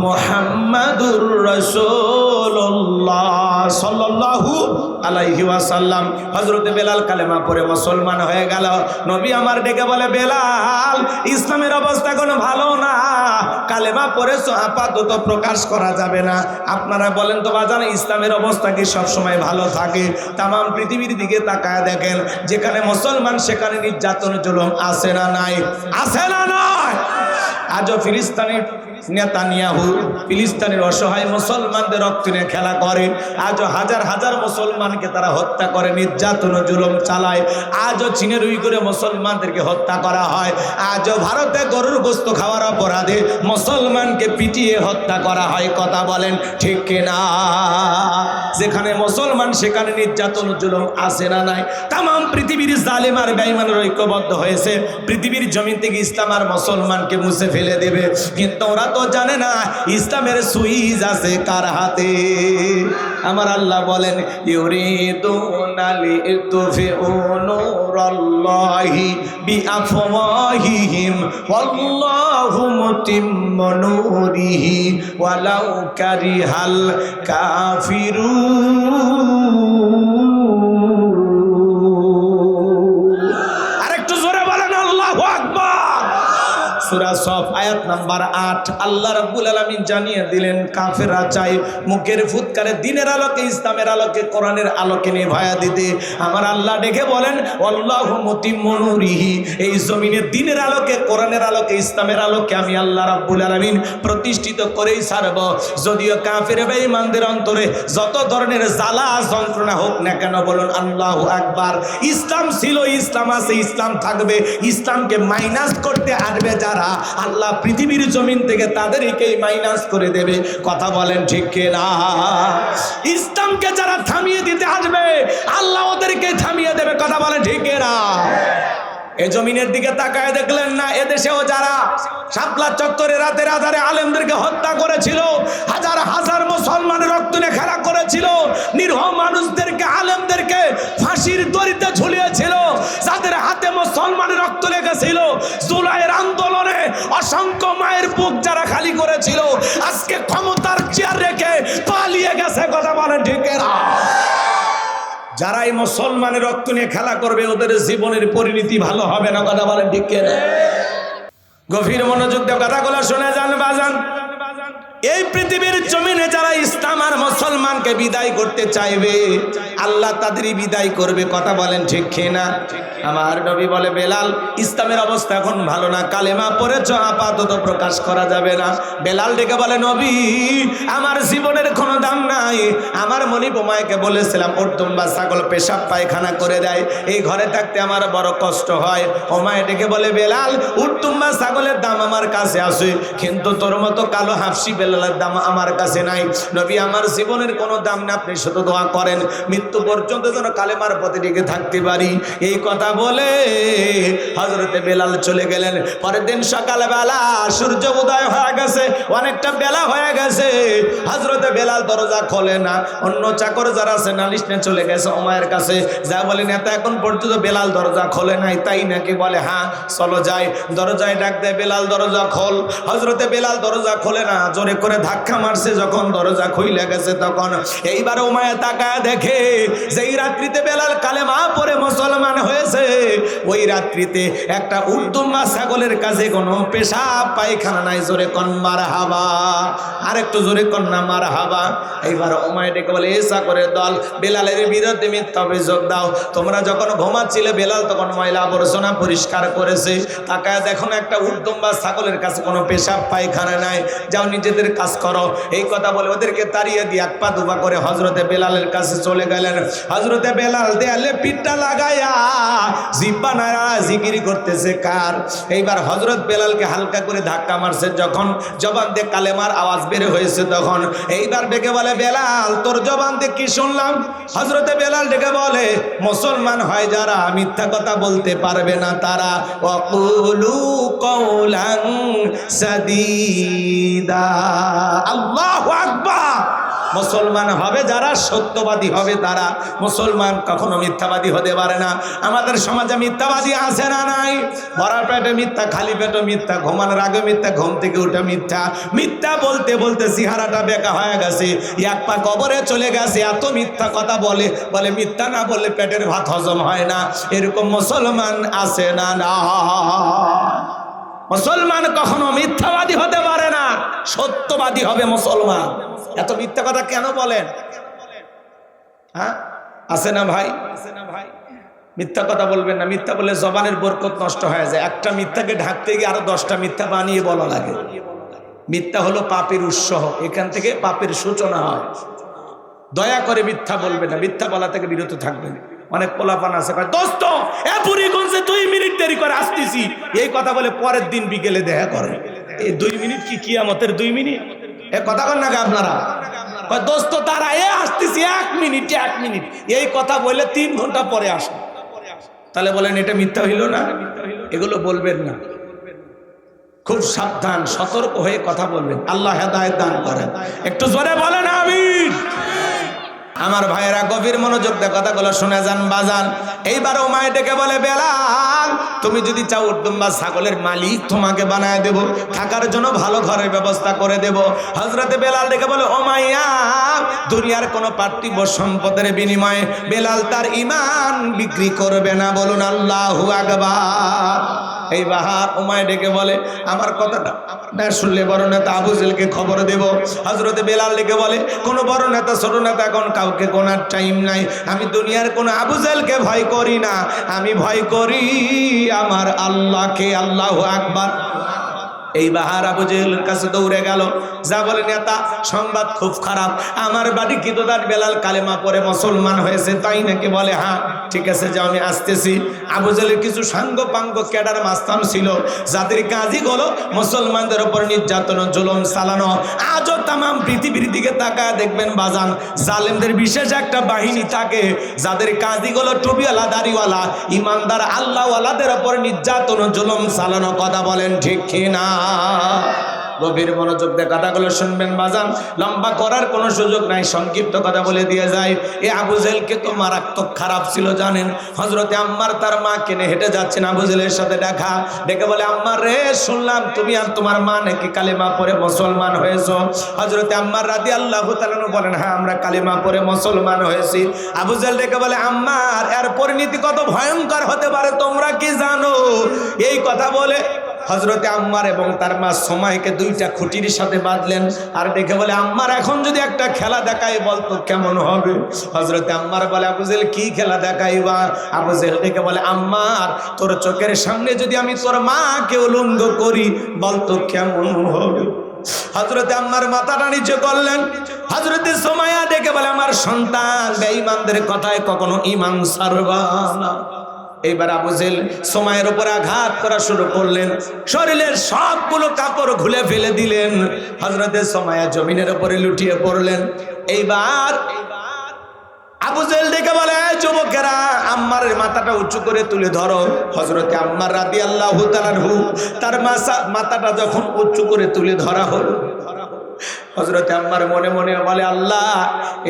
মুহাম্মাদুর রাসূলুল্লাহ সাল্লাল্লাহু আলাইহি ওয়াসাল্লাম। হযরতে বেলাল কালেমা পড়ে মুসলমান হয়ে গেল। নবী আমার ডেকে বলে, বেলাল, ইসলামের অবস্থা কোনো ভালো না, কালেমা পড়েছো আপাতত প্রকাশ করা যাবে না। আপনারা বলেন তো বাজান, ইসলামের অবস্থা কি সবসময় ভালো থাকে? তামাম পৃথিবীর দিকে তাকায় দেখেন, যেখানে মুসলমান সেখানে নির্যাতন জুলুম আছে না নাই? আছে না নয়? আজও ফিলিস্তিনের নেতানিয়াহু ফিলিস্তিনের অসহায় মুসলমানদের রক্ত নিয়ে খেলা করে। আজও হাজার হাজার মুসলমানকে তারা হত্যা করে, নির্যাতন ও জুলুম চালায়। আজও চীনের উইঘুরে মুসলমানদেরকে হত্যা করা হয়। আজও ভারতে গরুর গোশত খাওয়ার অপরাধে মুসলমানকে পিটিয়ে হত্যা করা হয়। কথা বলেন ঠিক কিনা? যেখানে মুসলমান সেখানে নির্যাতন ও জুলুম আছে না নাই? তাম পৃথিবীর জালেম আর বেঈমানরা ঐক্যবদ্ধ হয়েছে পৃথিবীর জমিন থেকে ইসলাম আর মুসলমানকে মুছে ফেলে দেবে, কিন্তু ওরা তো জানে না ইসলামের সুইচ আছে কার হাতে। আমার আল্লাহ বলেন ইউরিদুনা লিতুফিউ নূরাল্লাহি বিআফওয়াহিহিম ওয়াল্লাহু মুতিম্মু নূরিহি ওয়ালাউ কারিহাল কাফিরুন। আরেকটু জোরে বলেন আল্লাহু আকবার। সূরা সফ আয়াত নাম্বার ৮। আল্লাহ রাব্বুল আলামিন জানিয়ে দিলেন কাফেররা চায় মুখের ফুৎকারে দিনের আলোকে, ইসলামের আলোকে, কোরআনের আলোকে নিভায়া দিতে। আমার আল্লাহ ডেকে বলেন আল্লাহু মুতিম্মু নূরিহি, এই জমিনে দিনের আলোকে, কোরআনের আলোকে, ইসলামের আলোকে আমি আল্লাহ রাব্বুল আলামিন প্রতিষ্ঠিত করেই ছাড়ব। যদিও কাফের বেঈমানদের অন্তরে যত ধরনের জ্বালা যন্ত্রণা হোক না কেন, বলুন আল্লাহু আকবার। ইসলাম ছিল, ইসলাম আছে, ইসলাম থাকবে। ইসলামকে মাইনাস করতে আসবে যারা, আল্লাহ পৃথিবীর জমিন থেকে তাদেরকেই মাইনাস করে দেবে। কথা বলেন ঠিক কিনা? ইসলামকে যারা থামিয়ে দিতে আসবে আল্লাহ ওদেরকে থামিয়ে দেবে। কথা বলেন ঠিক কিনা? এই জমিনের দিকে তাকায় দেখলেন না এদেশেও যারা শাপলা চত্বরে রাতের আধারে আলেমদেরকে হত্যা করেছিল, হাজার হাজার মুসলমানের রক্ত নিয়ে খেলা করেছিল, নিরীহ মানুষদেরকে, আলেমদেরকে ফাঁসির দড়িতে ঝুলিয়েছিল, যাদের হাতে মুসলমানের রক্ত লেগেছিল, জুলাইয়ের আন্দোলনে অসংখ্য মায়ের বুক যারা খালি করেছিল, আজকে ক্ষমতার চেয়ার রেখে পালিয়ে গেছে। কথা বলেন ঠিক না? যারা এই মুসলমানের রক্ত নিয়ে খেলা করবে ওদের জীবনের পরিণতি ভালো হবে না। কথা বলেন ঠিক কিনা? গভীর মনোযোগ দিয়ে কথাগুলো শুনে যান বাজান। এই পৃথিবীর জমিনে যারা ইসলাম আর মুসলমানকে বিদায় করতে চাইবে আল্লাহ তাদেরই বিদায় করবে। কথা বলেন ঠিক কিনা? আমার নবী বলে বেলাল, ইসলামের অবস্থা এখন ভালো না, কালেমা পড়েছ, আপাতত প্রকাশ করা যাবে না। বেলাল ডেকে বলে নবী আমার জীবনের কোনো দাম নাই। আমার মনিব ওমায়কে বলেছিলাম ওর দুম্বা ছাগল পেশাব পায়খানা করে দেয়, এই ঘরে থাকতে আমার বড় কষ্ট হয়। ওমায় ডেকে বলে বেলাল উট দুম্বা ছাগলের দাম আমার কাছে আছে, কিন্তু তোর মতো কালো হাফসি বেলালের দাম আমার কাছে নাই। নবী আমার জীবনের কোনো দাম না, আপনি শুধু দোয়া করেন মৃত্যু পর্যন্ত যেন কালেমার পথে টিকে থাকতে পারি। এই কথা বলে হযরতে বেলাল চলে গেলেন। পরের দিন সকালবেলা সূর্য উদয় হয়ে গেছে, অনেকটা বেলা হয়ে গেছে। হযরতে বেলাল দরজা খোলে না। অন্য চাকর যারা আছে নালিশ নিয়ে চলে গেছে ওমায়ের কাছে, যা বলে নেতা এখন পর্যন্ত বেলাল দরজা খোলে নাই, তাই নাকি? বলে হ্যাঁ চলো যাই। দরজায় ডাক দেয় বেলাল দরজা খোল। হযরতে বেলাল দরজা খোলে না, জোরে করে ধাক্কা মারছে। যখন দরজা খুইলে গেছে তখন এইবার ওমায়ে তাকায় দেখে যেই রাত্রিতে বেলাল কালেমা পড়ে মুসলমান হয়েছে, ওই রাত্রিতে একটা উর্দুম্বা ছাগলের কাছে কোনো পেশাব পায়খানা নাই। জোরে কন মারহাবা, আর একটু জোরে কন না মারহাবা। এইবার ওমায়ে ডেকে বলে এই চাকরের দল বেলালের বিরুদ্ধে মিথ্যা অভিযোগ দাও। তোমরা যখন ঘুমাচ্ছিলে বেলাল তখন ময়লা আবর্জনা পরিষ্কার করেছে, তাকায় দেখো না একটা উর্দুম্বা ছাগলের কাছে কোনো পেশাব পায়খানা নাই, যাও নিজেদের কাজ করো। এই কথা বলে ওদেরকে তাড়িয়ে দিয়ে এক পা দুপা করে হযরতে বেলালের কাছে চলে গেলেন। হযরতে বেলাল দেয়ালে পিঠটা লাগায়া জিব্বা নাড়া জিকির করতেছে কার? এইবার হযরত বেলালকে হালকা করে ধাক্কা মারছে, যখন জবান দিয়ে কালেমার আওয়াজ বের হয়েছে তখন এইবার ডেকে বলে বেলাল তোর জবান দিয়ে কি শুনলাম? হযরতে বেলাল ডেকে বলে মুসলমান হয় যারা মিথ্যা কথা বলতে পারবে না তারা, ওয়াকুলু কওলান সাদীদা। আল্লাহু আকবার। মুসলমান হবে যারা সত্যবাদী হবে তারা। মুসলমান কখনো মিথ্যাবাদী হতে পারে না। আমাদের সমাজে মিথ্যাবাদী আছে না নাই? ভরা পেটে মিথ্যা, খালি পেটে মিথ্যা, ঘুমানোর আগে মিথ্যা, ঘুম থেকে উঠে মিথ্যা। মিথ্যা বলতে বলতে চেহারাটা বেঁকা হয়ে গেছে, এক পা কবরে চলে গেছে। এত মিথ্যা কথা বলে, বলে মিথ্যা না বললে পেটের ভাত হজম হয় না। এরকম মুসলমান আছে না? না, মুসলমান কখনো মিথ্যাবাদী হতে পারে না, সত্যবাদী হবে মুসলমান। এত মিথ্যা কথা কেন বলেন? হ্যাঁ আছে না ভাই? মিথ্যা কথা বলবেন না, মিথ্যা বলে জবানের বরকত নষ্ট হয়ে যায়। একটা মিথ্যাকে ঢাকতে গিয়ে আরো 10টা মিথ্যা বানিয়ে বলা লাগে। মিথ্যা হলো পাপের উৎস, এখান থেকে পাপের সূচনা হয়। দয়া করে মিথ্যা বলবেন না, মিথ্যা বলা থেকে বিরত থাকবেন। অনেক পোলাপান আছে দোস্ত বুড়িগঞ্জে 2 মিনিট দেরি করে আসতেছি, এই কথা বলে পরের দিন বিকেলে দেখা করে। এই 2 মিনিট কি কিয়ামতের 2 মিনিট? এ কথা বল না আপনারা, দোস্ত তারা আসতেছি 1 মিনিট 1 মিনিট, এই কথা বলে 3 ঘন্টা পরে আসে। তাহলে বলেন এটা মিথ্যা হইল না? এগুলো বলবেন না, খুব সাবধান সতর্ক হয়ে কথা বলবেন। আল্লাহ হেদায়েত দান করেন। একটু জোরে বলেন আমিন। আমার ভাইয়েরা গভীর মনোযোগ দিয়ে কথাগুলো শুনে যান বাজান। এইবার উমাইয়া ডেকে বলে, বেলাল তুমি যদি চাও উটদুম বা ছাগলের মালিক তোমাকে বানায় দেব, থাকার জন্য ভালো ঘরের ব্যবস্থা করে দেব। হযরতে বেলাল ডেকে বলে, উমাইয়া দুনিয়ার কোনো পার্থিব সম্পদের বিনিময়ে বেলাল তার ঈমান বিক্রি করবে না। বলুন আল্লাহু আকবার। এই বাহার উমাইয়া ডেকে বলে, আমার কথাটা না শুনলে বড় নেতা আবু জেলকে খবর দেব। হযরতে বেলাল ডেকে বলে, কোনো বড় নেতা ছোট নেতা এখন কাউকে গোনার টাইম নাই। আমি দুনিয়ার কোনো আবু জেলকে ভয় করি না, আমি ভয় করি আমার আল্লাহকে। আল্লাহু আকবার। এই বাহার আবু জেহেলের কাছে দৌড়ে গেল, যা বলে, নেতা সংবাদ খুব খারাপ, আমার বাড়ি কিতদার বেলাল কালেমা পড়ে মুসলমান হয়েছে। তাই নাকি? বলে হ্যাঁ, ঠিক আছে যাও আমি আসতেছি। আবু জেহেলের কিছু সাঙ্গ পাঙ্গ ক্যাডার মাস্তান ছিল, যাদের কাজই হলো মুসলমানদের উপর নির্যাতন জুলুম চালানো। আজও তামাম পৃথিবীর দিকে তাকায় দেখবেন বাজান, জালেমদের বিশেষ একটা বাহিনী থাকে, যাদের কাজই হলো টুপিওয়ালা দাড়িওয়ালা ইমানদার আল্লাহওয়ালাদের উপর নির্যাতন জুলুম চালানো। কথা বলেন ঠিক কিনা? গভীর মনোযোগ দিয়ে কথাগুলো শুনবেন বাজান, লম্বা করার কোনো সুযোগ নাই, সংক্ষিপ্ত কথা বলে দিয়ে যায়। এই আবু জেহেলকে তো মারাত্মক খারাপ ছিল জানেন। হযরতে আম্মার তার মা কেনে হেঁটে যাচ্ছেন, আবু জেহেলের সাথে দেখা, ডেকে বলে, আম্মার রে শুনলাম তুমি আর তোমার মা নাকি কালেমা পড়ে মুসলমান হয়েছো। হযরতে আম্মার রাদিয়াল্লাহু তাআলা বলেন, হ্যাঁ আমরা কালেমা পড়ে মুসলমান হয়েছি। আবু জেহেল ডেকে বলে, আম্মার এর পরিণতি কত ভয়ঙ্কর হতে পারে তোমরা কি জানো? এই কথা বলে হযরতে আম্মার এবং তার মা সুমাইয়াকে 2টা খুঁটির সাথে বাঁধলেন, আর দেখে বলে, আম্মার এখন যদি একটা খেলা দেখাই বলতো কেমন হবে? হযরতে আম্মার বলে, আবু জেহেল কি খেলা দেখাইবা? আবু জেহেল দেখে বলে, আম্মার তোর চোখের সামনে যদি আমি তোর মাকে উলঙ্গ করি বলতো কেমন হবে? হযরতে আম্মার মাথাটা নিচে করলেন। হযরতে সুমাইয়া দেখে বলে, আমার সন্তান বেঈমানদের কথায় কখনো ঈমান ছাড়বা না। এইবার আবু জেহেল সুমাইয়ার উপর আঘাত করা শুরু করলেন, শরীরের সবগুলো কাপড় খুলে ফেলে দিলেন। হযরতে সুমাইয়া জমিনের উপরে লুটিয়ে পড়লেন। এইবার আবু জেহেল দেখে বলে, যুবকেরা আম্মারের মাথাটা উঁচু করে তুলে ধরো। হযরতে আম্মার রাদিয়াল্লাহু তাআলা তার মাথাটা যখন উঁচু করে তুলে ধরা হলো, হযরতে আম্মার মনে মনে বলে, আল্লাহ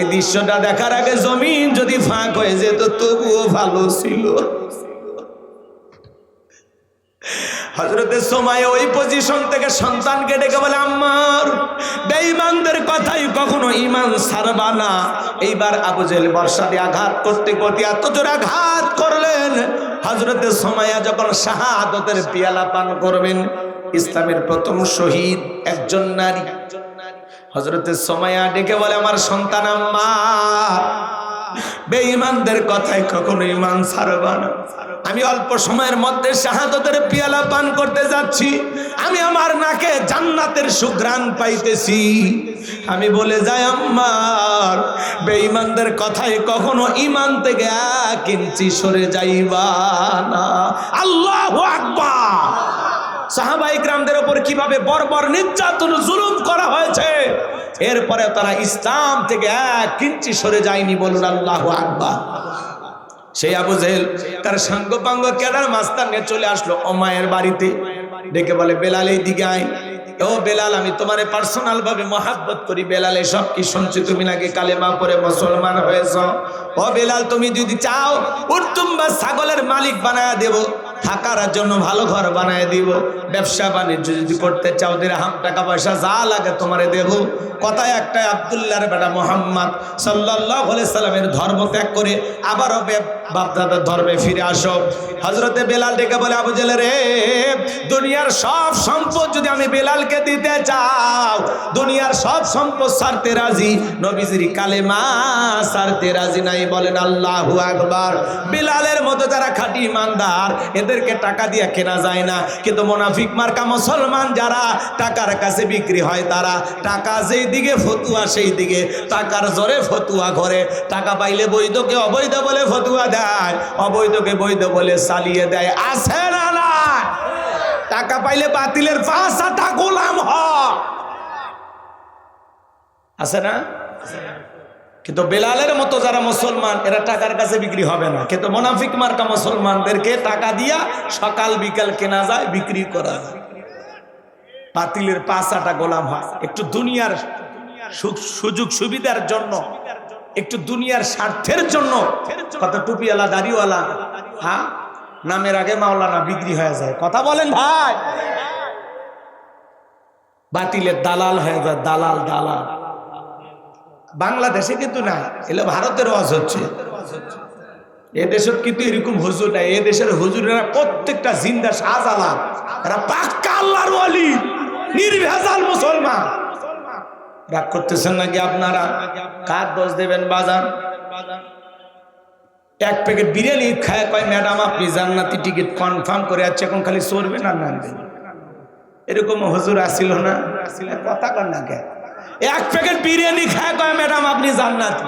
এই দৃশ্যটা দেখার আগে জমিন যদি ফাঁক হয়ে যেত তবুও ভালো ছিল। হযরতে সুমাইয়া ওই পজিশন থেকে সন্তানকে ডেকে বলে, আম্মার বেঈমানদের কথাই কখনো ঈমান ছাড়বা না। এইবার আবু জেহেল বর্ষা দিয়ে আঘাত করতে করতে এত জোরে আঘাত করলেন, হযরতে সুমাইয়া যখন শাহাদাতের পিয়ালা পান করবেন, ইসলামের প্রথম শহীদ একজন নারী, হযরতে সুমাইয়া ডেকে বলে, আমার সন্তান আম্মা বেঈমানদের কথায় কখনো ঈমান ছাড়বা না। আমি অল্প সময়ের মধ্যে শাহাদাতের পিয়ালা পান করতে যাচ্ছি, আমি আমার নাকে জান্নাতের সুঘ্রাণ পাইতেছি। আমি বলে যাই, আম্মার বেঈমানদের কথায় কখনো ঈমান থেকে 1 ইঞ্চি সরে যাইবা না। আল্লাহু আকবার। সাহাবায়ে কিরামদের উপর কিভাবে বর্বর নির্যাতন জুলুম করা হয়েছে, এরপরে তারা ইসলাম থেকে 1 ইঞ্চি সরে যায়নি। বলুন আল্লাহু আকবার। সেই আবু জেহেল তার সাঙ্গপাঙ্গ ক্যাডার মাস্তান নিয়ে চলে আসলো উমাইয়ার বাড়িতে, ডেকে বলে, বেলাল এই দিকে আয়। ও বেলাল, আমি তোমারে পার্সোনাল ভাবে মহাব্বত করি। বেলাল এসব কি শুনছি? তুমি নাকি কালেমা পড়ে মুসলমান হয়েছ। ও বেলাল, তুমি যদি চাও উটদুম বা ছাগলের মালিক বানায়া দেব, থাকার জন্য ভালো ঘর বানায় দিব। ব্যবসা বাণিজ্য যদি করতে চাও দিরহাম টাকা পয়সা যা লাগে তোমারে দেব। কথায় একটাই, আব্দুল্লাহর বেটা মুহাম্মদ সাল্লাল্লাহু আলাইহি সাল্লামের ধর্ম ত্যাগ করে আবারও বাপদাদার ধর্মে ফিরে আসো। হযরতে বেলাল ডেকে বলে, আবু জেহেল রে, দুনিয়ার সব সম্পদ যদি আমি বেলালকে দিতে চাও, দুনিয়ার সব সম্পদ ছাড়তে রাজি, নবীজির কালেমা ছাড়তে রাজি নাই। বলেন আল্লাহু আকবার। বেলালের মতো যারা খাঁটি ইমানদার, এদেরকে টাকা দিয়ে কেনা যায় না। কিন্তু মুনাফিক মার্কা মুসলমান যারা টাকার কাছে বিক্রি হয়, তারা টাকা যেই দিকে ফতুয়া সেই দিকে, টাকার জোরে ফতুয়া করে। টাকা পাইলে বৈধকে অবৈধ বলে ফতুয়া দেয়, অবৈধকে বৈধ বলে চালিয়ে দেয়। আছে না না? টাকা পাইলে বাতিলের 5 গোলাম হয়, আছে না? কিন্তু বেলালের মতো যারা মুসলমান, এরা টাকার কাছে বিক্রি হবে না। কিন্তু মুনাফিক মার্কা মুসলমানদেরকে টাকা দিয়া সকাল বিকাল কেনা যায়, বিক্রি করা যায়, বাতিলের 5 গোলাম হয়। একটু দুনিয়ার সুযোগ সুবিধার জন্য, একটু দুনিয়ার স্বার্থের জন্য কত টুপিওয়ালা দাড়িওয়ালা, হ্যাঁ, নামের আগে মাওলানা বিক্রি হয়ে যায়। কথা বলেন ভাই, বাতিলের দালাল হয়ে যায়, দালাল দালাল। বাংলাদেশে কিন্তু না, এলে ভারতের ওয়াজ হচ্ছে। এদেশে কিন্তু এরকম হুজুর নাই। এদেশের হুজুরেরা প্রত্যেকটা জিন্দা শাহজালাল, এরা পাক্কা আল্লাহর ওয়ালি, নির্ভেজাল মুসলমান। রাগ করতেছেন নাকি আপনারা? কার দোষ দেবেন বাজান? এক প্যাকেট বিরিয়ানি খায় কয়, ম্যাডাম আপনি জান্নাতি টিকিট কনফার্ম করে আছে, এখন খালি চড়বেন আর নামবেন। এরকম হুজুর আসিল না? কথা কর না কে? এক প্যাকেট বিরিয়ানি খায় কয়, ম্যাডাম আপনি জান্নাতি।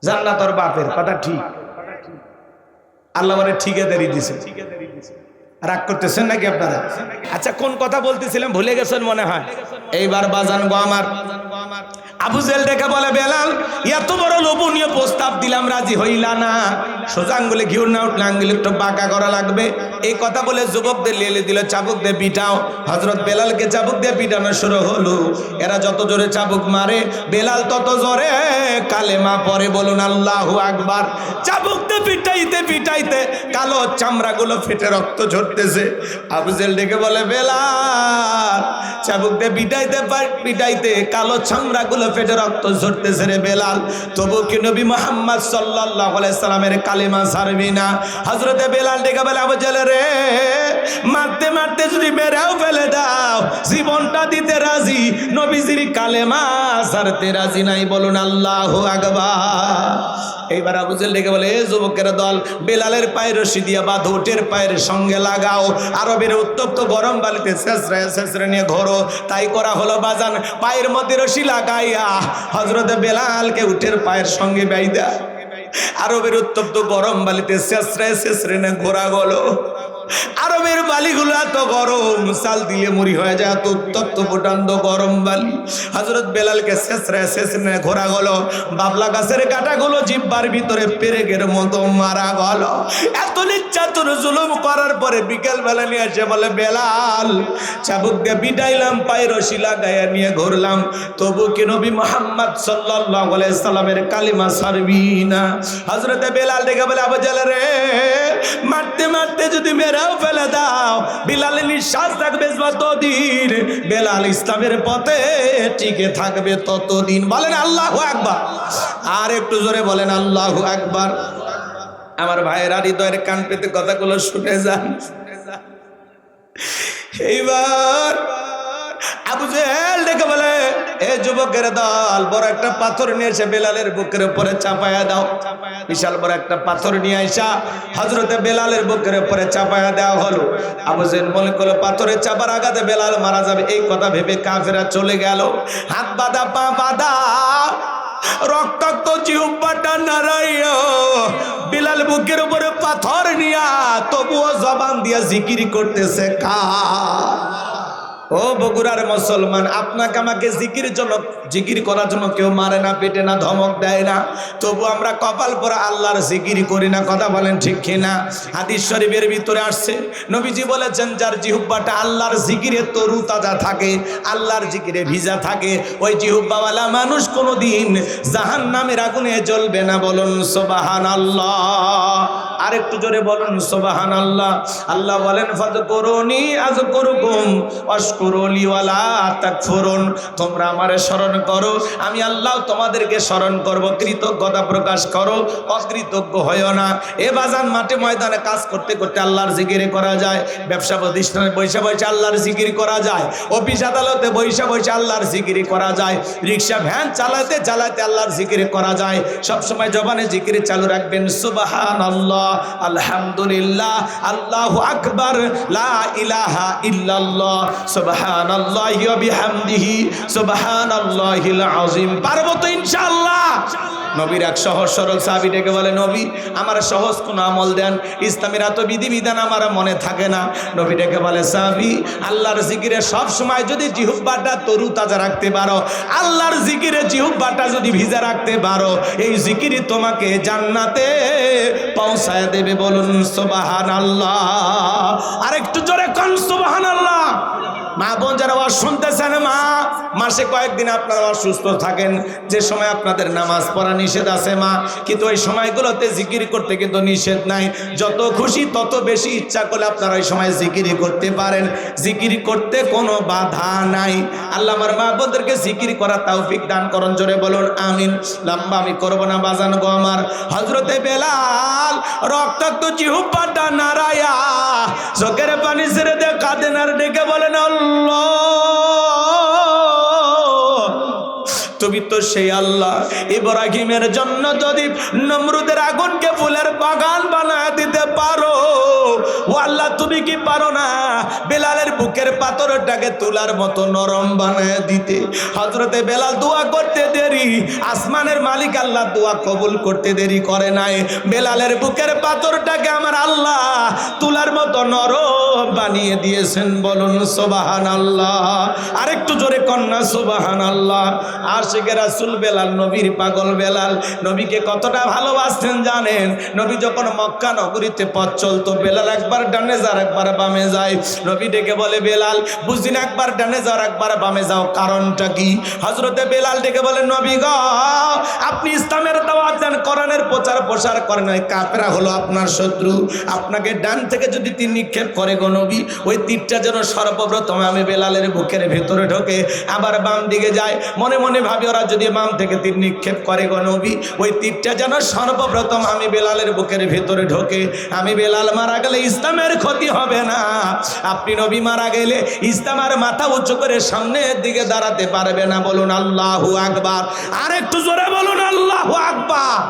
জান্নাত ওর বাপের কথা ঠিক, আল্লাহ বলে ঠিকাদারি দিছে। রাগ করতেছেন নাকি আপনারা? আচ্ছা, কোন কথা বলতেছিলাম ভুলে গেছেন মনে হয়। এইবার বাজান গো আমার, আবু জেহেল ডেকে বলে, বেলাল এত বড় লোভনীয় প্রস্তাব দিলাম, রাজি হইলা না। সোজা আঙ্গুলে ঘিউর না উঠলে আঙ্গুলে একটু বাঁকা করা লাগবে। এই কথা বলে যুবকদের লেলে দিল, চাবুক দিয়ে পিটাও। হযরত বেলালকে চাবুক দিয়ে পিটানো শুরু হলো। এরা যত জোরে চাবুক মারে, বেলাল তত জোরে কালেমা পড়ে। বলুন আল্লাহু আকবার। চাবুক দিয়ে পিটাইতে পিটাইতে কালো চামড়াগুলো ফেটে রক্ত ঝরতেছে। আবু জেহেল ডেকে বলে, বেলাল চাবুক দিয়ে পিটাইতে পিটাইতে কালো চামড়াগুলো ফেটে রক্ত ঝরতেছে রে বেলাল, তবু কি নবী মুহাম্মদ সাল্লাল্লাহু আলাইহি সাল্লামের কালেমা ছাড়বি না? হযরতে বেলাল ডেকে বলে, আবু জেহেল রে, মারতে মারতে যদি মেরেও ফেলে দাও, জীবনটা দিতে রাজি, নবীজির কালেমা ছাড়তে রাজি নাই। বলুন আল্লাহু আকবার। এইবার আবু জেহেল ডেকে বলে, এ যুবকের দল, বেলালের পায়ের রশি দিয়া বাঁধো, উটের পায়ের সঙ্গে লাগাও, আরবের উত্তপ্ত গরম বালিতে ছেঁচড়ে নিয়ে ঘোরো। তাই করা হলো বাজান। পায়ের মধ্যে রশি লাগাইয়া হযরতে বেলালকে উটের পায়ের সঙ্গে বাইদা আরবের উত্তপ্ত গরম বালিতে ছেঁচড়ে নিয়ে ঘোরা গেল। আরবের বালিগুলো এত গরম, চাল দিলে মুড়ি হয়ে যায়, এত উত্তপ্ত প্রচন্ড গরম বালি। হযরত বেলালকে ছেঁচড়ে ঘোরা গেল। বাবলা গাছের কাঁটাগুলো জিহ্বার ভিতরে পেরেকের মতো মারা গেল। এত নির্যাতন জুলুম করার পরে বিকেল বেলা নিয়ে এসে বলে, বেলাল চাবুক দিয়ে পিটাইলাম, পায়ে রশি লাগাইয়া নিয়ে ঘুরলাম, তবু কি নবী মুহাম্মদ সাল্লাল্লাহু আলাইহি সাল্লামের কালিমা ছাড়বি না? হযরতে বেলাল ডেকে বলে, আবু জেহেল রে, মারতে মারতে যদি মেরেও ফেলে দাও, বেলালের নিঃশ্বাস থাকবে যতদিন, বেলাল ইসলামের পথে টিকে থাকবে ততদিন। বলেন আল্লাহু আকবার। আর একটু জোরে বলেন আল্লাহু আকবার। আমার ভাইয়েরা হৃদয়ের কান পেতে কথাগুলো শুনে যান। এইবার আবু জেহেল ডেকে বলে, এ যুবকের দল, বড় একটা পাথর নিয়ে এসে বেলালের বুকের উপরে চাপায়া দাও। বিশাল বড় একটা পাথর নিয়ে আইসা হযরতে বেলালের বুকের উপরে চাপায়া দেওয়া হলো। আবু জেহেল মনে করলো পাথরে চাপার আঘাতে বেলাল মারা যাবে। এই কথা ভেবে কাফেররা চলে গেল। হাত বাঁধা, পা বাঁধা, রক্তাক্ত জিহ্বাটা নাড়াইয়া বেলাল বুকের উপরে পাথর নিয়া তবুও জবান দিয়া জিকির করতেছে। ও বগুড়ার মুসলমান, আপনাকে আমাকে জিকির করার জন্য কেউ মারে না, পেটে না, ধমক দেয় না, তবু আমরা কপাল পরা আল্লাহর জিকির করি না। কথা বলেন ঠিক কিনা? হাদিস শরীফের ভিতরে আসছে, নবীজি বলেছেন, যার জিহ্বাটা আল্লাহর জিকিরে তরু তাজা থাকে, আল্লাহর জিকিরে ভিজা থাকে, ওই জিহ্বাওয়ালা মানুষ কোনোদিন জাহান্নামের আগুনে জ্বলবে না। বলুন সুবহানাল্লাহ। আর একটু জোরে বলুন সুবহানাল্লাহ। আল্লাহ বলেন ফাযকুরুনি আযকুরুকুম ওয়াশকুরুলি ওয়ালা তাকফুরুন। তোমরা আমারে স্মরণ করো, আমি আল্লাহ তোমাদেরকে স্মরণ করব। কৃতজ্ঞতা প্রকাশ করো, অকৃতজ্ঞ হয়ো না। এ বাজান মাঠে ময়দানে কাজ করতে করতে আল্লাহর জিকির করা যায়, ব্যবসা প্রতিষ্ঠানে বৈশা বৈশা আল্লাহর জিকির করা যায়, অফিস আদালতে বৈশা বৈশা আল্লাহর জিকির করা যায়, রিক্সা ভ্যান চালাতে চালাতে আল্লাহর জিকির করা যায়। সব সময় জবানে জিকির চালু রাখবেন। সুবহানাল্লাহ, আলহামদুলিল্লাহ, আল্লাহু আকবার, লা ইলাহা ইল্লাল্লাহ, সুবহানাল্লাহি ওয়া বিহামদিহি, সুবহানাল্লাহিল আযীম। পারবো তো ইনশাআল্লাহ। নবীর এক সহজ সরল সাহাবী ডেকে বলে, নবী আমার সহজ কোন আমল দেন, ইসলামের এত বিধিবিধান আমার মনে থাকে না। নবী ডেকে বলে, সাহাবী আল্লাহর জিকিরে সব সময় যদি জিহ্বাটা তরু তাজা রাখতে পারো, আল্লাহর জিকিরে জিহ্বাটা যদি ভিজা রাখতে পারো, এই জিকির তোমাকে জান্নাতে পৌঁছায় দেবে। বলুন সুবহানাল্লাহ। আরেকটু জোরে কোন সুবহানাল্লাহ। মা বোন যারা আওয়াজ শুনতেছেন, মা মাসে কয়েকদিন আপনারা অসুস্থ থাকেন, যে সময় আপনাদের নামাজ পড়া নিষেধ আছে মা, কিন্তু ওই সময়গুলোতে জিকির করতে কিন্তু নিষেধ নাই। যত খুশি তত বেশি ইচ্ছা করলে আপনারা ওই সময় জিকির করতে পারেন, জিকির করতে কোনো বাধা নাই। আল্লাহ আমার মা বোনদেরকে জিকির করার তৌফিক দান করুন। জোরে বলুন আমিন। লম্বা আমি করব না বাজান গো আমার। হযরতে বেলাল রক্তাক্ত জিহ্বাটা নাড়ায়া চোখের পানি ছেড়ে দিয়ে কাঁদেন আর ডেকে বলেন, আল্লাহ তুমি তো সেই আল্লাহ, ইব্রাহিমের জন্য যদি নমরুদের আগুনকে ফুলের বাগান বানায় দিতে পারো, ও আল্লাহ তুমি কি পারো না বেলালের বুকের পাথরটাকে তুলার মতো নরম বানায় দিতে? হযরতে বেলাল দোয়া করতে দেরি, আসমানের মালিক আল্লাহ দোয়া কবুল করতে দেরি করে নাই। বেলালের বুকের পাথরটাকে আমার আল্লাহ তুলার মতো নরম বানিয়ে দিয়েছেন। বলুন সুবহানাল্লাহ। আরেকটু জোরে কন্যা সুবহানাল্লাহ। আশিকে রাসূল বেলাল, নবীর পাগল বেলাল, নবীকে কতটা ভালোবাসতেন জানেন? নবী যখন মক্কা নগরীতে পথ চলতো, বেলাল একবার ডানে যাও একবার বামে যায়। নবী ডেকে বলে, বেলাল বুঝিনা একবার ডানে যাও একবার বামে যাও, কারণটা কি? হযরতে বেলাল ডেকে বলে, নবী গো আপনি ইসলামের দাওয়াত দেন, কোরআনের প্রচার প্রসার করেন, ওই কাফেররা হলো আপনার শত্রু। আপনাকে ডান থেকে যদি তীর নিক্ষেপ করে গো নবী, ওই তীরটা যেন সর্বপ্রথম আমি বেলালের বুকের ভেতরে ঢোকে, আবার বাম দিকে যায়। মনে মনে ভাবি ওরা যদি বাম থেকে তীর নিক্ষেপ করে গো নবী, ওই তীরটা যেন সর্বপ্রথম আমি বেলালের বুকের ভেতরে ঢোকে। আমি বেলাল মারা গেলে ইসলামের ক্ষতি হবে না, আপনি নবী মারা গেলে ইসলাম আর মাথা উঁচু করে সামনের দিকে দাঁড়াতে পারবে না। বলুন আল্লাহু আকবার। আর একটু জোরে বলুন আল্লাহু আকবার।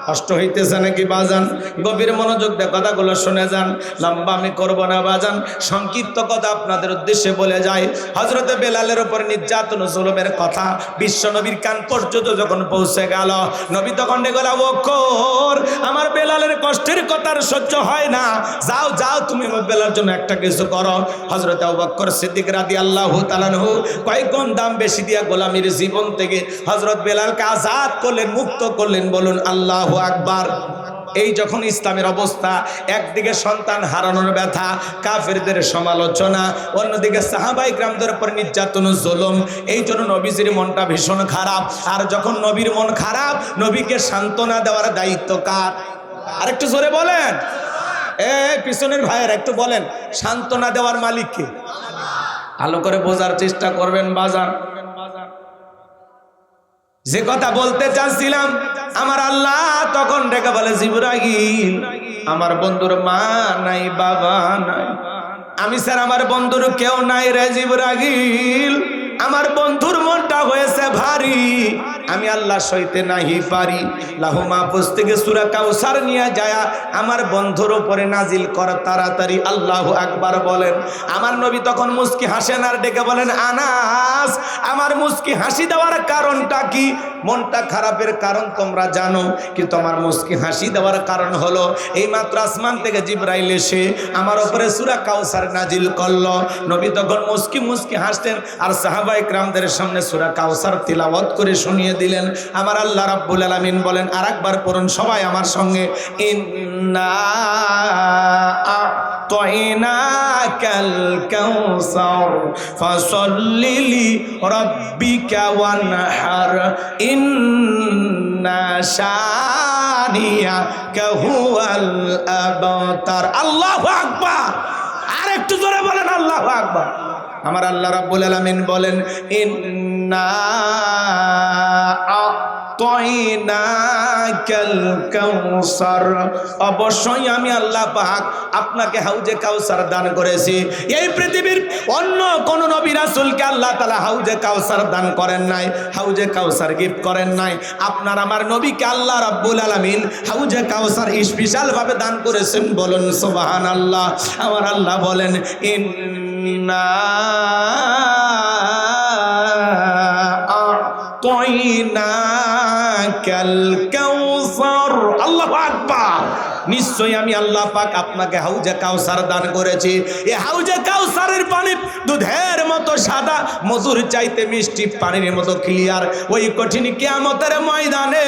কষ্ট হইতেছে নাকি বাজান? গভীর মনোযোগ দিয়ে কথাগুলো শুনে যান। লম্বা আমি করব না বাজান, সংক্ষিপ্ত কথা আপনাদের উদ্দেশ্যে বলে যাই। হযরতে বেলালের উপর নির্যাতন জুলুমের কথা বিশ্ব নবীর কান পর্যন্ত যখন পৌঁছে গেল, নবী তখন ডেকে বলল, বকর আমার বেলালের কষ্টের কথা সহ্য হয় না, যাও যাও তুমি বেলালের জন্য একটা কিছু করো। হযরতে আবু বকর সিদ্দিক রাদিয়াল্লাহু তাআলা আনহু কয়েক গুণ দাম বেশি দিয়া গোলামীর জীবন থেকে হযরত বেলালকে আজাদ করলেন, মুক্ত করলেন। বলুন আল্লাহু আকবার। এই যখন ইসলামের অবস্থা, একদিকে সন্তান হারানোর ব্যথা, কাফেরদের সমালোচনা, অন্যদিকে সাহাবায়ে কিরামদের উপর নির্যাতন জুলুম, এই জন্য নবীজির মনটা ভীষণ খারাপ। আর যখন নবীর মন খারাপ, নবীকে সান্ত্বনা দেওয়ার দায়িত্ব কার? আরেকটু জোরে বলেন, পিছনের ভাইয়ের একটু বলেন, সান্ত্বনা দেওয়ার মালিক কে? ভালো করে বোঝার চেষ্টা করবেন বাজার। যে কথা বলতে চাচ্ছিলাম, আমার আল্লাহ তখন ডেকে বলে, জিবরাইল আমার বন্ধুর মা নাই বাবা নাই, আমি স্যার আমার বন্ধুর কেউ নাই রে জিবরাইল। আমার বন্ধুর মনটা হয়েছে ভারী, আমি আল্লাহ সইতে নাহি পারি। লাহু মাহফুজ থেকে সূরা কাউসার নিয়ে যায় আমার বন্ধুর উপরে নাজিল কর তাড়াতাড়ি। আল্লাহু আকবার বলেন। আমার নবী তখন মুস্কি হাসেন আর ডেকে বলেন, আনাস আমার মুস্কি হাসি দেওয়ার কারণটা কি? মনটা খারাপের কারণ তোমরা জানো, কিন্তু আমার মুস্কি হাসি দেওয়ার কারণ হলো এই মাত্র আসমান থেকে জিবরাইল এসে আমার উপরে সূরা কাউসার নাজিল করলো। নবী তখন মুস্কি মুস্কি হাসতেন আর সাহাবায়ে কিরামদের সামনে সূরা কাউসার তিলাওয়াত করে শুনিয়ে দিলেন। আমার আল্লাহ রাব্বুল আলামিন বলেন, আরেকবার পড়ুন সবাই আমার সঙ্গে, ইন্না আ'তাইনাকা কাল কাউসার ফাসাল্লি লিরাব্বিকা ওয়ানহার ইন্না শানিয়াকা হুয়াল আবতার। আল্লাহু আকবার। আর একটু জোরে বলেন আল্লাহু আকবার। আমার আল্লাহ রাব্বুল আলামিন বলেন ইন্না আ'তাইনাকাল কাউসার, অবশ্যই আমি আল্লাহ পাক আপনাকে হাউজে কাউসার দান করেছি। এই পৃথিবীর অন্য কোন নবী রাসূলকে আল্লাহ তাআলা হাউজে কাউসার দান করেন নাই, হাউজে কাউসার গিফট করেন নাই। আপনার আমার নবীকে আল্লাহ রাব্বুল আলামিন হাউজে কাউসার স্পেশাল ভাবে দান করেছেন। বলুন সুবহানাল্লাহ। আমার আল্লাহ বলেন ইন্না আ'তাইনাকাল কাউসার। আল্লাহু আকবার। নিশ্চয়ই আমি আল্লাহ পাক আপনাকে হাউজে কাউসার দান করেছি। এই হাউজে কাউসারের পানি দুধের মতো সাদা, মধুর চাইতে মিষ্টি, পানির মতো ক্লিয়ার। ওই কঠিন কিয়ামতের ময়দানে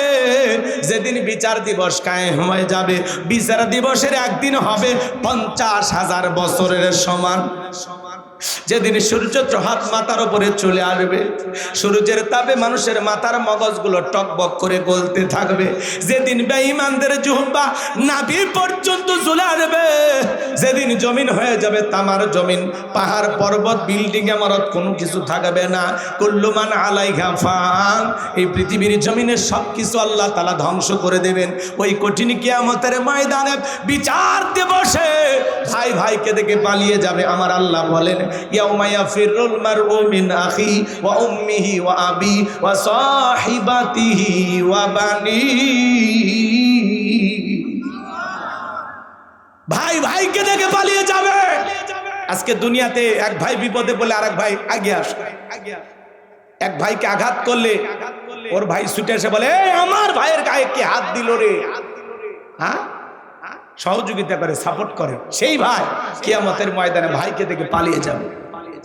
যেদিন বিচার দিবস কায়েম হয়ে যাবে, বিচার দিবসের একদিন হবে 50,000 বছরের সমান। যেদিন সূর্য হাত মাথার উপরে চলে আসবে, সূর্যের তাপে মানুষের মাথার মগজগুলো টকবক করে গলতে থাকবে। যেদিন বেঈমানদের জিহ্বা নাভি পর্যন্ত চলে আসবে, যেদিন জমিন হয়ে যাবে তামার জমিন, পাহাড় পর্বত বিল্ডিং ইমারত কোনো কিছু থাকবে না। কুল্লু মান আলাইহা ফান, এই পৃথিবীর জমিনের সব কিছু আল্লাহ তাআলা ধ্বংস করে দেবেন। ওই কঠিন কিয়ামতের ময়দানে বিচার দিবসে ভাই ভাইকে দেখে পালিয়ে যাবে। আমার আল্লাহ বলেন ইয়াউমা ইয়াফিরুল মারউ মিন আখি ওয়া উম্মিহি ওয়া আবি ওয়া সাহিবাতিহি ওয়া বানি। ভাই ভাইকে দেখে পালিয়ে যাবে। আজকে দুনিয়াতে এক ভাই বিপদে বলে আরেক ভাই আগে আসে। এক ভাইকে আঘাত করলে ওর ভাই ছুটে এসে বলে এই আমার ভাইয়ের গায়ে কে হাত দিল রে, হ্যাঁ, সহযোগিতা করে, সাপোর্ট করে। সেই ভাই কিয়ামতের ময়দানে ভাইকে দেখে পালিয়ে যাবে,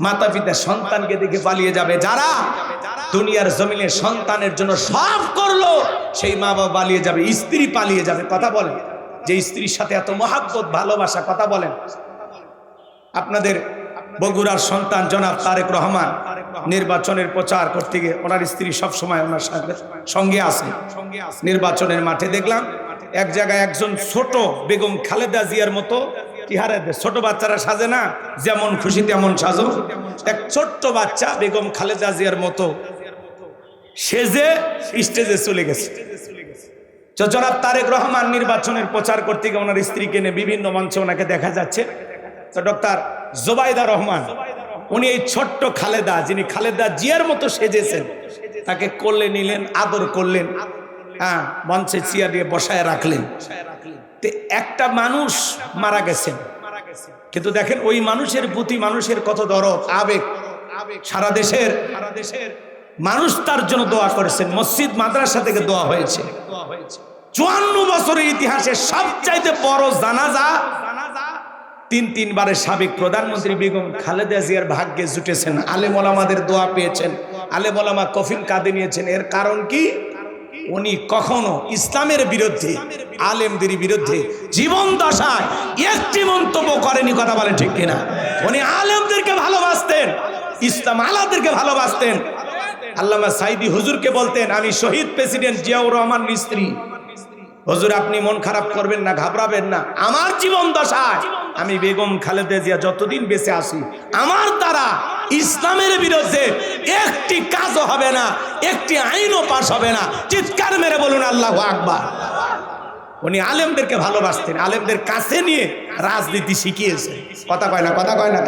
মাতা পিতা সন্তানকে দেখে পালিয়ে যাবে। যারা দুনিয়ার জমিনে সন্তানের জন্য সব করলো, সেই মা বাবা পালিয়ে যাবে, স্ত্রী পালিয়ে যাবে। কথা বলেন, যে স্ত্রীর সাথে এত মহাব্বত ভালোবাসা, কথা বলেন। আপনাদের বগুড়ার সন্তান জনাব তারেক রহমান নির্বাচনের প্রচার করতে গিয়ে ওনার স্ত্রী সবসময় ওনার সঙ্গে আছে। নির্বাচনের মাঠে দেখলাম এক জায়গায় একজন ছোট বেগম খালেদা জিয়ার মতো, কি হারে ছোট বাচ্চারা সাজে না, যেমন খুশি তেমন সাজো, এক ছোট্ট বাচ্চা বেগম খালেদা জিয়ার মতো সেজে স্টেজে চলে গেছে। জনাব তারেক রহমান নির্বাচনের প্রচার করতে গিয়ে ওনার স্ত্রীকে নিয়ে বিভিন্ন মঞ্চে ওনাকে দেখা যাচ্ছে। তো ডক্টর জোবাইদা রহমান উনি এই ছোট্ট খালেদা, যিনি খালেদা জিয়ার মতো সেজেছেন, তাকে কোলে নিলেন, আদর করলেন, হ্যাঁ, মঞ্চে চেয়ার দিয়ে বসায় রাখলেন। একটা মানুষ মারা গেছেন, কিন্তু দেখেন ওই মানুষের প্রতি মানুষের কত দরদ, আবেগ। সারা দেশের মানুষ তার জন্য দোয়া করেছেন, মসজিদ মাদ্রাসা থেকে দোয়া হয়েছে। 54 বছরের ইতিহাসে সবচাইতে বড় জানাজা তিনবারের সাবেক প্রধানমন্ত্রী বেগম খালেদা জিয়ার ভাগ্যে জুটেছেন। আলেম ওলামাদের দোয়া পেয়েছেন, আলেম ওলামা কফিন কাঁধে নিয়েছেন। এর কারণ কি? উনি কখনো ইসলামের বিরুদ্ধে, আলেমদের বিরুদ্ধে জীবন দশায় একটি মন্তব্য করেনি। কথা বলেন ঠিক কিনা? উনি আলেমদেরকে ভালোবাসতেন, ইসলাম আলাদেরকে ভালোবাসতেন। আল্লামা সাইদি হুজুরকে বলতেন, আমি শহীদ প্রেসিডেন্ট জিয়াউর রহমান স্ত্রী, হুজুর আপনি মন খারাপ করবেন না, ঘাবড়াবেন না, আমার জীবন দশায় আমি বেগম খালেদা জিয়া যতদিন বেঁচে আছি আমার দ্বারা ইসলামের বিরুদ্ধে একটি কাজও হবে না, একটি আইনও পাস হবে না। চিৎকার মেরে বলুন আল্লাহু আকবার। উনি আলেমদেরকে ভালোবাসতেন, আলেমদের কাছে নিয়ে রাজনীতি শিখিয়েছেন। কথা কয় না, কথা কয় না।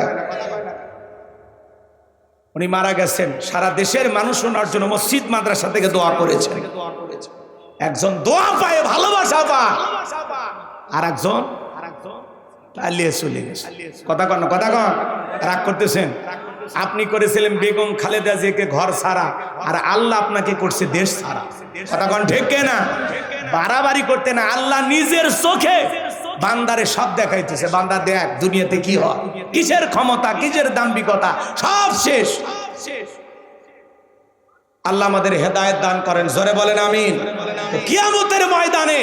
উনি মারা গেছেন, সারা দেশের মানুষ ওনার জন্য মসজিদ মাদ্রাসা থেকে দোয়া করেছেন। একজন দোয়া পায়, ভালোবাসা পায়, আর একজন পালিয়ে চলে গেছে। কথা কন, কথা কন, রাগ করতেছেন? আপনি করেছিলেন বেগম খালেদা জিয়াকে ঘর ছাড়া, আর আল্লাহ আপনাকে করছে দেশ ছাড়া। কথা কন ঠিক না? বাড়াবাড়ি করতে না, আল্লাহ নিজের চোখে বান্দারে সব দেখাইতেছে। বান্দা দেখ দুনিয়াতে কি হয়, কিসের ক্ষমতা, কিসের দাম্ভিকতা, সব শেষ। আল্লাহ আমাদের হেদায়েত দান করেন, জোরে বলেন আমিন। কিয়ামতের ময়দানে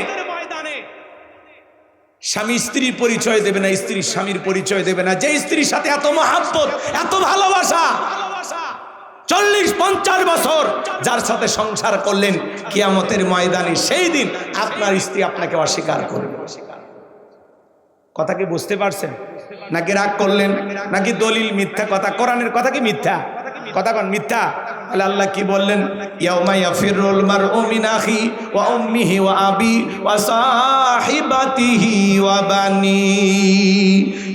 স্বামী স্ত্রীর পরিচয় দেবে না, স্ত্রী স্বামীর পরিচয় দেবে না। যে স্ত্রীর সাথে এত মহাব্বত, এত ভালোবাসা, 40-50 বছর যার সাথে সংসার করলেন, কিয়ামতের ময়দানে সেই দিন আপনার স্ত্রী আপনাকে অস্বীকার করবে। কথা কি বুঝতে পারছেন? নাকি রাগ করলেন? নাকি দলিল মিথ্যা কথা? কোরআনের কথা কি মিথ্যা? কথা কোন মিথ্যা? তাহলে আল্লাহ কি বললেন? ইয়াউমা ইয়াফিরুল মারউ মিন আখি ওয়া উম্মিহি ওয়া আবি ওয়া সাহিবাতিহি ওয়া বানি।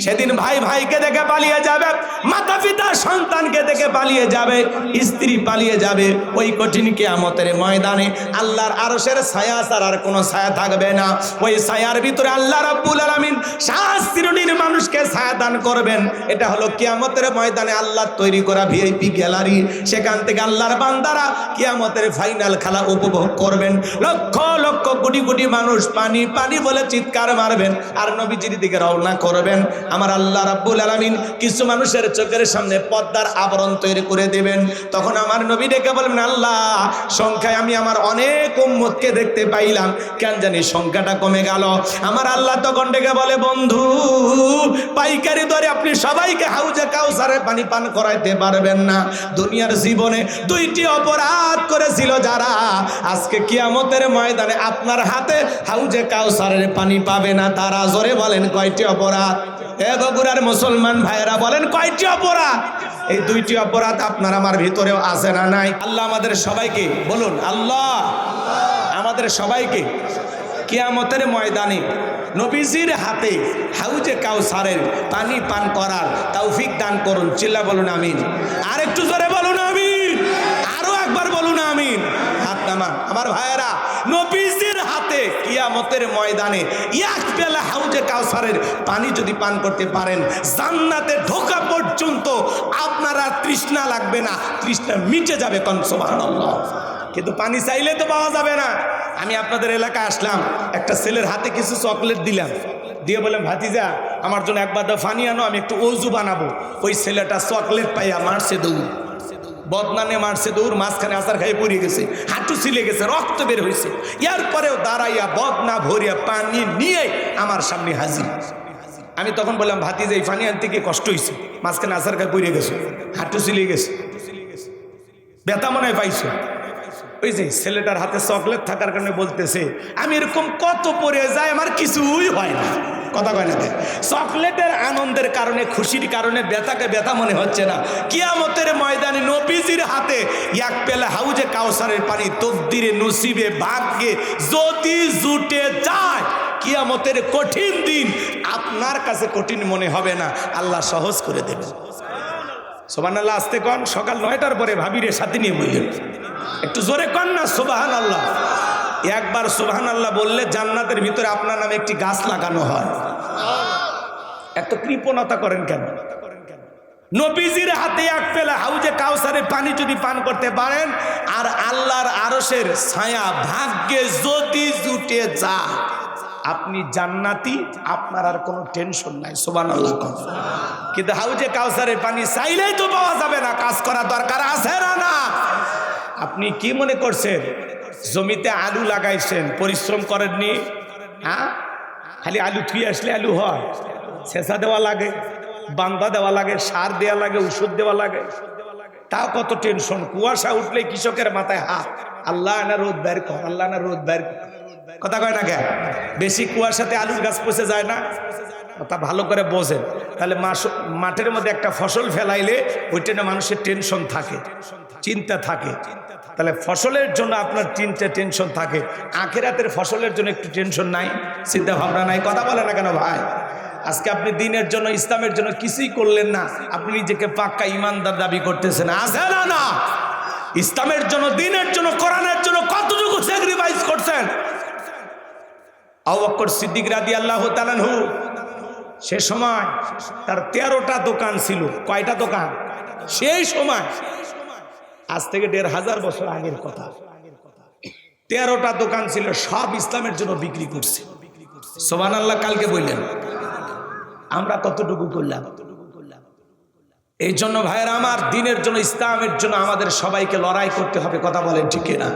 সেদিন ভাই ভাইকে দেখে পালিয়ে যাবে, মাতা পিতা সন্তানকে দেখে পালিয়ে যাবে, স্ত্রী পালিয়ে যাবে। ওই কঠিন কিয়ামতের ময়দানে আল্লাহর আরশের ছায়া ছাড়া আর কোনো ছায়া থাকবে না। ওই ছায়ার ভিতরে আল্লাহ রাব্বুল আলামিন সাত শ্রেণীর মানুষকে ছায়া দান করবেন। এটা হলো কিয়ামতের ময়দানে আল্লাহ তৈরি করা ভিআইপি গ্যালারি। সেখান থেকে আল্লাহর বান্দারা কিয়ামতের ফাইনাল খেলা উপভোগ করবেন। লক্ষ লক্ষ কোটি কোটি মানুষ পানি পানি বলে চিৎকার মারবেন আর নবীজির দিকে রওনা করবেন। আমার আল্লাহ রাব্বুল আলামিন কিছু মানুষের চোখের সামনে পর্দার আবরণ তৈরি করে দেবেন। তখন আমার নবী ডেকে বলবেন, আল্লাহ, সংখ্যায় আমি আমার অনেক উম্মতকে দেখতে পাইলাম, কেন জানি সংখ্যাটা কমে গেল। আমার আল্লাহ তখন ডেকে বলে, বন্ধু, পাইকারি দরে আপনি সবাইকে হাউজে কাউসারে পানি পান করাইতে পারবেন না। দুনিয়ার জীবনে 2টি অপরাধ করেছিল যারা, আজকে কিয়ামতের ময়দানে আপনার হাতে হাউজে কাউসারের পানি পাবে না। তারা জোরে বলেন কয়টি অপরাধ? এ বগুড়ার মুসলমান ভাইরা বলেন কয়টি অপরাধ? এই 2টি অপরাধ আপনার আমার ভিতরেও আছে না নাই? আল্লাহ আমাদের সবাইকে, বলুন আল্লাহ আমাদের সবাইকে কিয়ামতের ময়দানে নবীজির হাতে হাউজে কাউসারের পানি পান করার তৌফিক দান করুন। চিল্লা বলুন আমিন। আর একটু জোরে বলুন আমিন। আরো একবার বলুন আমিন। হাত নামান আমার ভাইয়েরা, নবীজির হাতে কিয়ামতের ময়দানে এক পেলা হাউজে কাউসারের পানি যদি পান করতে পারেন, জান্নাতে ঢোকা পর্যন্ত আপনার আর তৃষ্ণা লাগবে না, তৃষ্ণা মিটে যাবে। কোন সুবহানাল্লাহ। কিন্তু পানি চাইলে তো পাওয়া যাবে না। আমি আপনাদের এলাকায় আসলাম, একটা ছেলের হাতে কিছু চকলেট দিলাম, দিয়ে বললাম, ভাতিজা আমার জন্য একবার দাও পানি আনো, আমি একটু ওযু বানাবো। ওই ছেলেটা চকলেট পাইয়া মারছে দৌড়, বদনানে মারছে দৌড়, মাঝখানে আচার খাইয়ে পড়ে গেছে, হাঁটু ছিলে গেছে, রক্ত বের হয়েছে। এরপরেও দাঁড়াইয়া বদনা ভরিয়া পানি নিয়ে আমার সামনে হাজির। আমি তখন বললাম, ভাতিজা এই পানি আনতে গিয়ে কষ্ট হয়েছে, মাঝখানে আচার খাই পড়ে গেছে, হাঁটু ছিলে গেছে, ব্যথা মনে হয় পাইছো। ওই যে ছেলেটার হাতে চকলেট থাকার কারণে বলতেছে, আমি এরকম কত পরে যাই, আমার কিছুই হয় না। কথা কয় না? চকলেটের আনন্দের কারণে, খুশির কারণে ব্যথাকে ব্যথা মনে হচ্ছে না। কিয়ামতের ময়দানে নবীজির হাতে এক পেলা হাউজে কাউসারের পানি তকদিরে, নসিবে, ভাগ্যে যদি জুটে যায়, কিয়ামতের কঠিন দিন আপনার কাছে কঠিন মনে হবে না, আল্লাহ সহজ করে দেবে। সুবহানাল্লাহ। আস্তে কন, সকাল 9টার পরে ভাবিরে সাথে নিয়ে বললেন, একটু জোরে কন না সুবহানাল্লাহ। একবার সুবহানাল্লাহ বললে জান্নাতের ভিতরে আপনার নামে একটি গাছ লাগানো হয়। এত কৃপণতা করেন কেন? নবীজির হাতে এক পেলা হাউজে কাউসারের পানি যদি পান করতে পারেন, আর আল্লাহর আরশের ছায়া ভাগ্যে যদি জুটে যায়, আপনি জান্নাতি, আপনার আর কোনো টেনশন নাই। সুবহানাল্লাহ। কিন্তু হাউজে কাউসারের পানি চাইলেই তো পাওয়া যাবে না, কাজ করা দরকার আছে না? আপনি কি মনে করছেন জমিতে আলু লাগাইছেন, পরিশ্রম করেননি? হ্যাঁ, খালি আলু থুয়ে আসলে আলু হয়? ছেঁচা দেওয়া লাগে, বান্দা দেওয়া লাগে, সার দেওয়া লাগে, ওষুধ দেওয়া লাগে, তাও কত টেনশন। কুয়াশা উঠলে কৃষকের মাথায় হাত, আল্লাহ না রোদ বের কর, আল্লাহ না রোদ বের কর। কথা কয় না কেন? বেশি কুয়াশাতে আলুর গাছ পচে যায় না? তা ভালো করে বোঝেন। তাহলে মাঠের মধ্যে একটা ফসল ফেলাইলে ওইটা না মানুষের টেনশন থাকে, চিন্তা থাকে। তাহলে ফসলের জন্য আপনার টেনশন থাকে, আখিরাতের ফসলের জন্য একটু টেনশন নাই, চিন্তা ভাবনা নাই। কথা বলে না কেন ভাই? আজকে আপনি দিনের জন্য, ইসলামের জন্য কিছুই করলেন না, আপনি নিজেকে পাক্কা ইমানদার দাবি করতেছেন, আছে না? না, ইসলামের জন্য, দিনের জন্য, কোরআনের জন্য কতটুকু স্যাক্রিফাইস করছেন? আবু বকর সিদ্দিক রাদিয়াল্লাহু তাআলা আনহু, সে সময় তার 13টা দোকান ছিল। কয়টা দোকান? সেই সময়, আজ থেকে 1500 বছর আগের কথা, 13টা দোকান ছিল, সব ইসলামের জন্য বিক্রি করছে। সুবহানাল্লাহ। কালকে বললেন, আমরা কতটুকু করলাম? এই জন্য ভাইয়েরা আমার, দিনের জন্য, ইসলামের জন্য আমাদের সবাইকে লড়াই করতে হবে। কথা বলেন ঠিক না?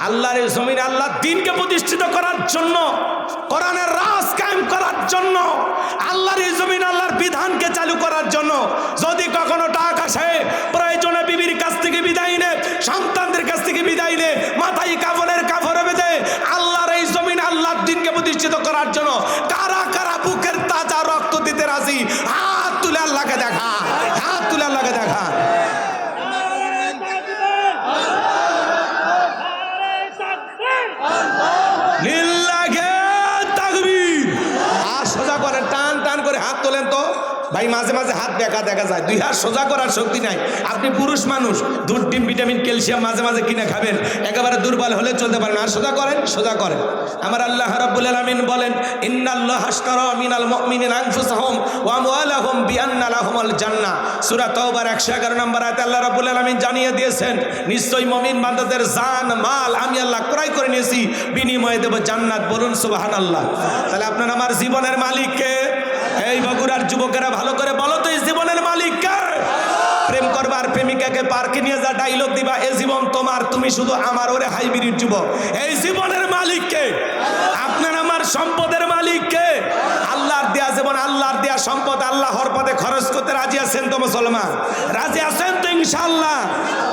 আল্লাহর এই জমিনে আল্লাহর দ্বীনকে প্রতিষ্ঠিত করার জন্য, কোরআনের রাজ কায়েম করার জন্য, আল্লাহর এই জমিনে আল্লাহর বিধানকে চালু করার জন্য যদি কখনো ডাক আসে, প্রয়োজনে বিবির কাছ থেকে বিদায় নে, সন্তানদের কাছ থেকে বিদায় নে, মাথায় কাফনের কাফরে বেঁধে আল্লাহর এই জমিনে আল্লাহর দ্বীনকে প্রতিষ্ঠিত করার জন্য কারা কারা বুকের তাজা রক্ত দিতে রাজি? হাত তুলে আল্লাহকে দেখা, হাত তুলে আল্লাহকে দেখা। লিল্লাহে তাকবীর। আর সোজা করেন, টান টান করে হাত তোলেন তো ভাই, মাঝে মাঝে হাত দেখা দেখা যায়, দুই হাত সোজা করার শক্তি নাই। আপনি পুরুষ মানুষ, দুধ ডিম ভিটামিন ক্যালসিয়াম মাঝে মাঝে কিনে খাবেন, একেবারে দুর্বল হলে চলতে পারেন। আর সোজা করেন, সোজা করেন। আমার আল্লাহ রাব্বুল আলামিন বলেন, ইন্নাল্লাহা আশতারা মিনাল মুমিনিনা আনফুসাহুম ওয়া আমওয়ালাহুম বিআন্না লাহুমুল জান্নাহ। সূরা তাওবার 111 নম্বর আয়াতে আল্লাহ রাব্বুল আলামিন জানিয়ে দিয়েছেন, নিশ্চয়ই মুমিন বান্দাদের জান মাল আমি আল্লাহ ক্রয় করে নিয়েছি, বিনিময়ে দেব জান্নাত। বলুন সুবহানাল্লাহ। তাহলে আপনার আমার জীবনের মালিক কে? এই বগুড়ার যুবকেরা ভালো করে বলো তো, এই জীবনের মালিক কে? প্রেম করবার প্রেমিকাকে পার্কে নিয়ে যা ডায়লগ দিবা, এই জীবন তোমার, তুমি শুধু আমার, ওরে হাইব্রিড যুবক। এই জীবনের মালিক কে? আপনার আমার সম্পদের মালিক কে? আল্লাহর দেয়া জীবন, আল্লাহর দেয়া সম্পদ আল্লাহর পথে খরচ করতে রাজি আছেন তো মুসলমান? রাজি আছেন তো ইনশাআল্লাহ?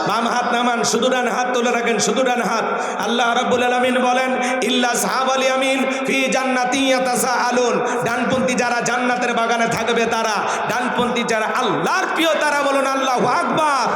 বাম হাত নামান, শুধু ডান হাত তুলে রাখেন, শুধু ডান হাত। আল্লাহ রাব্বুল আলামিন বলেন, ইল্লা সাহাবাল ইয়ামিন ফি জান্নাতি ইয়াতাসাআলুন। ডানপন্থী যারা জান্নাতের বাগানে থাকবে তারা, ডানপন্থী যারা আল্লাহর প্রিয় তারা। বলুন আল্লাহু আকবার।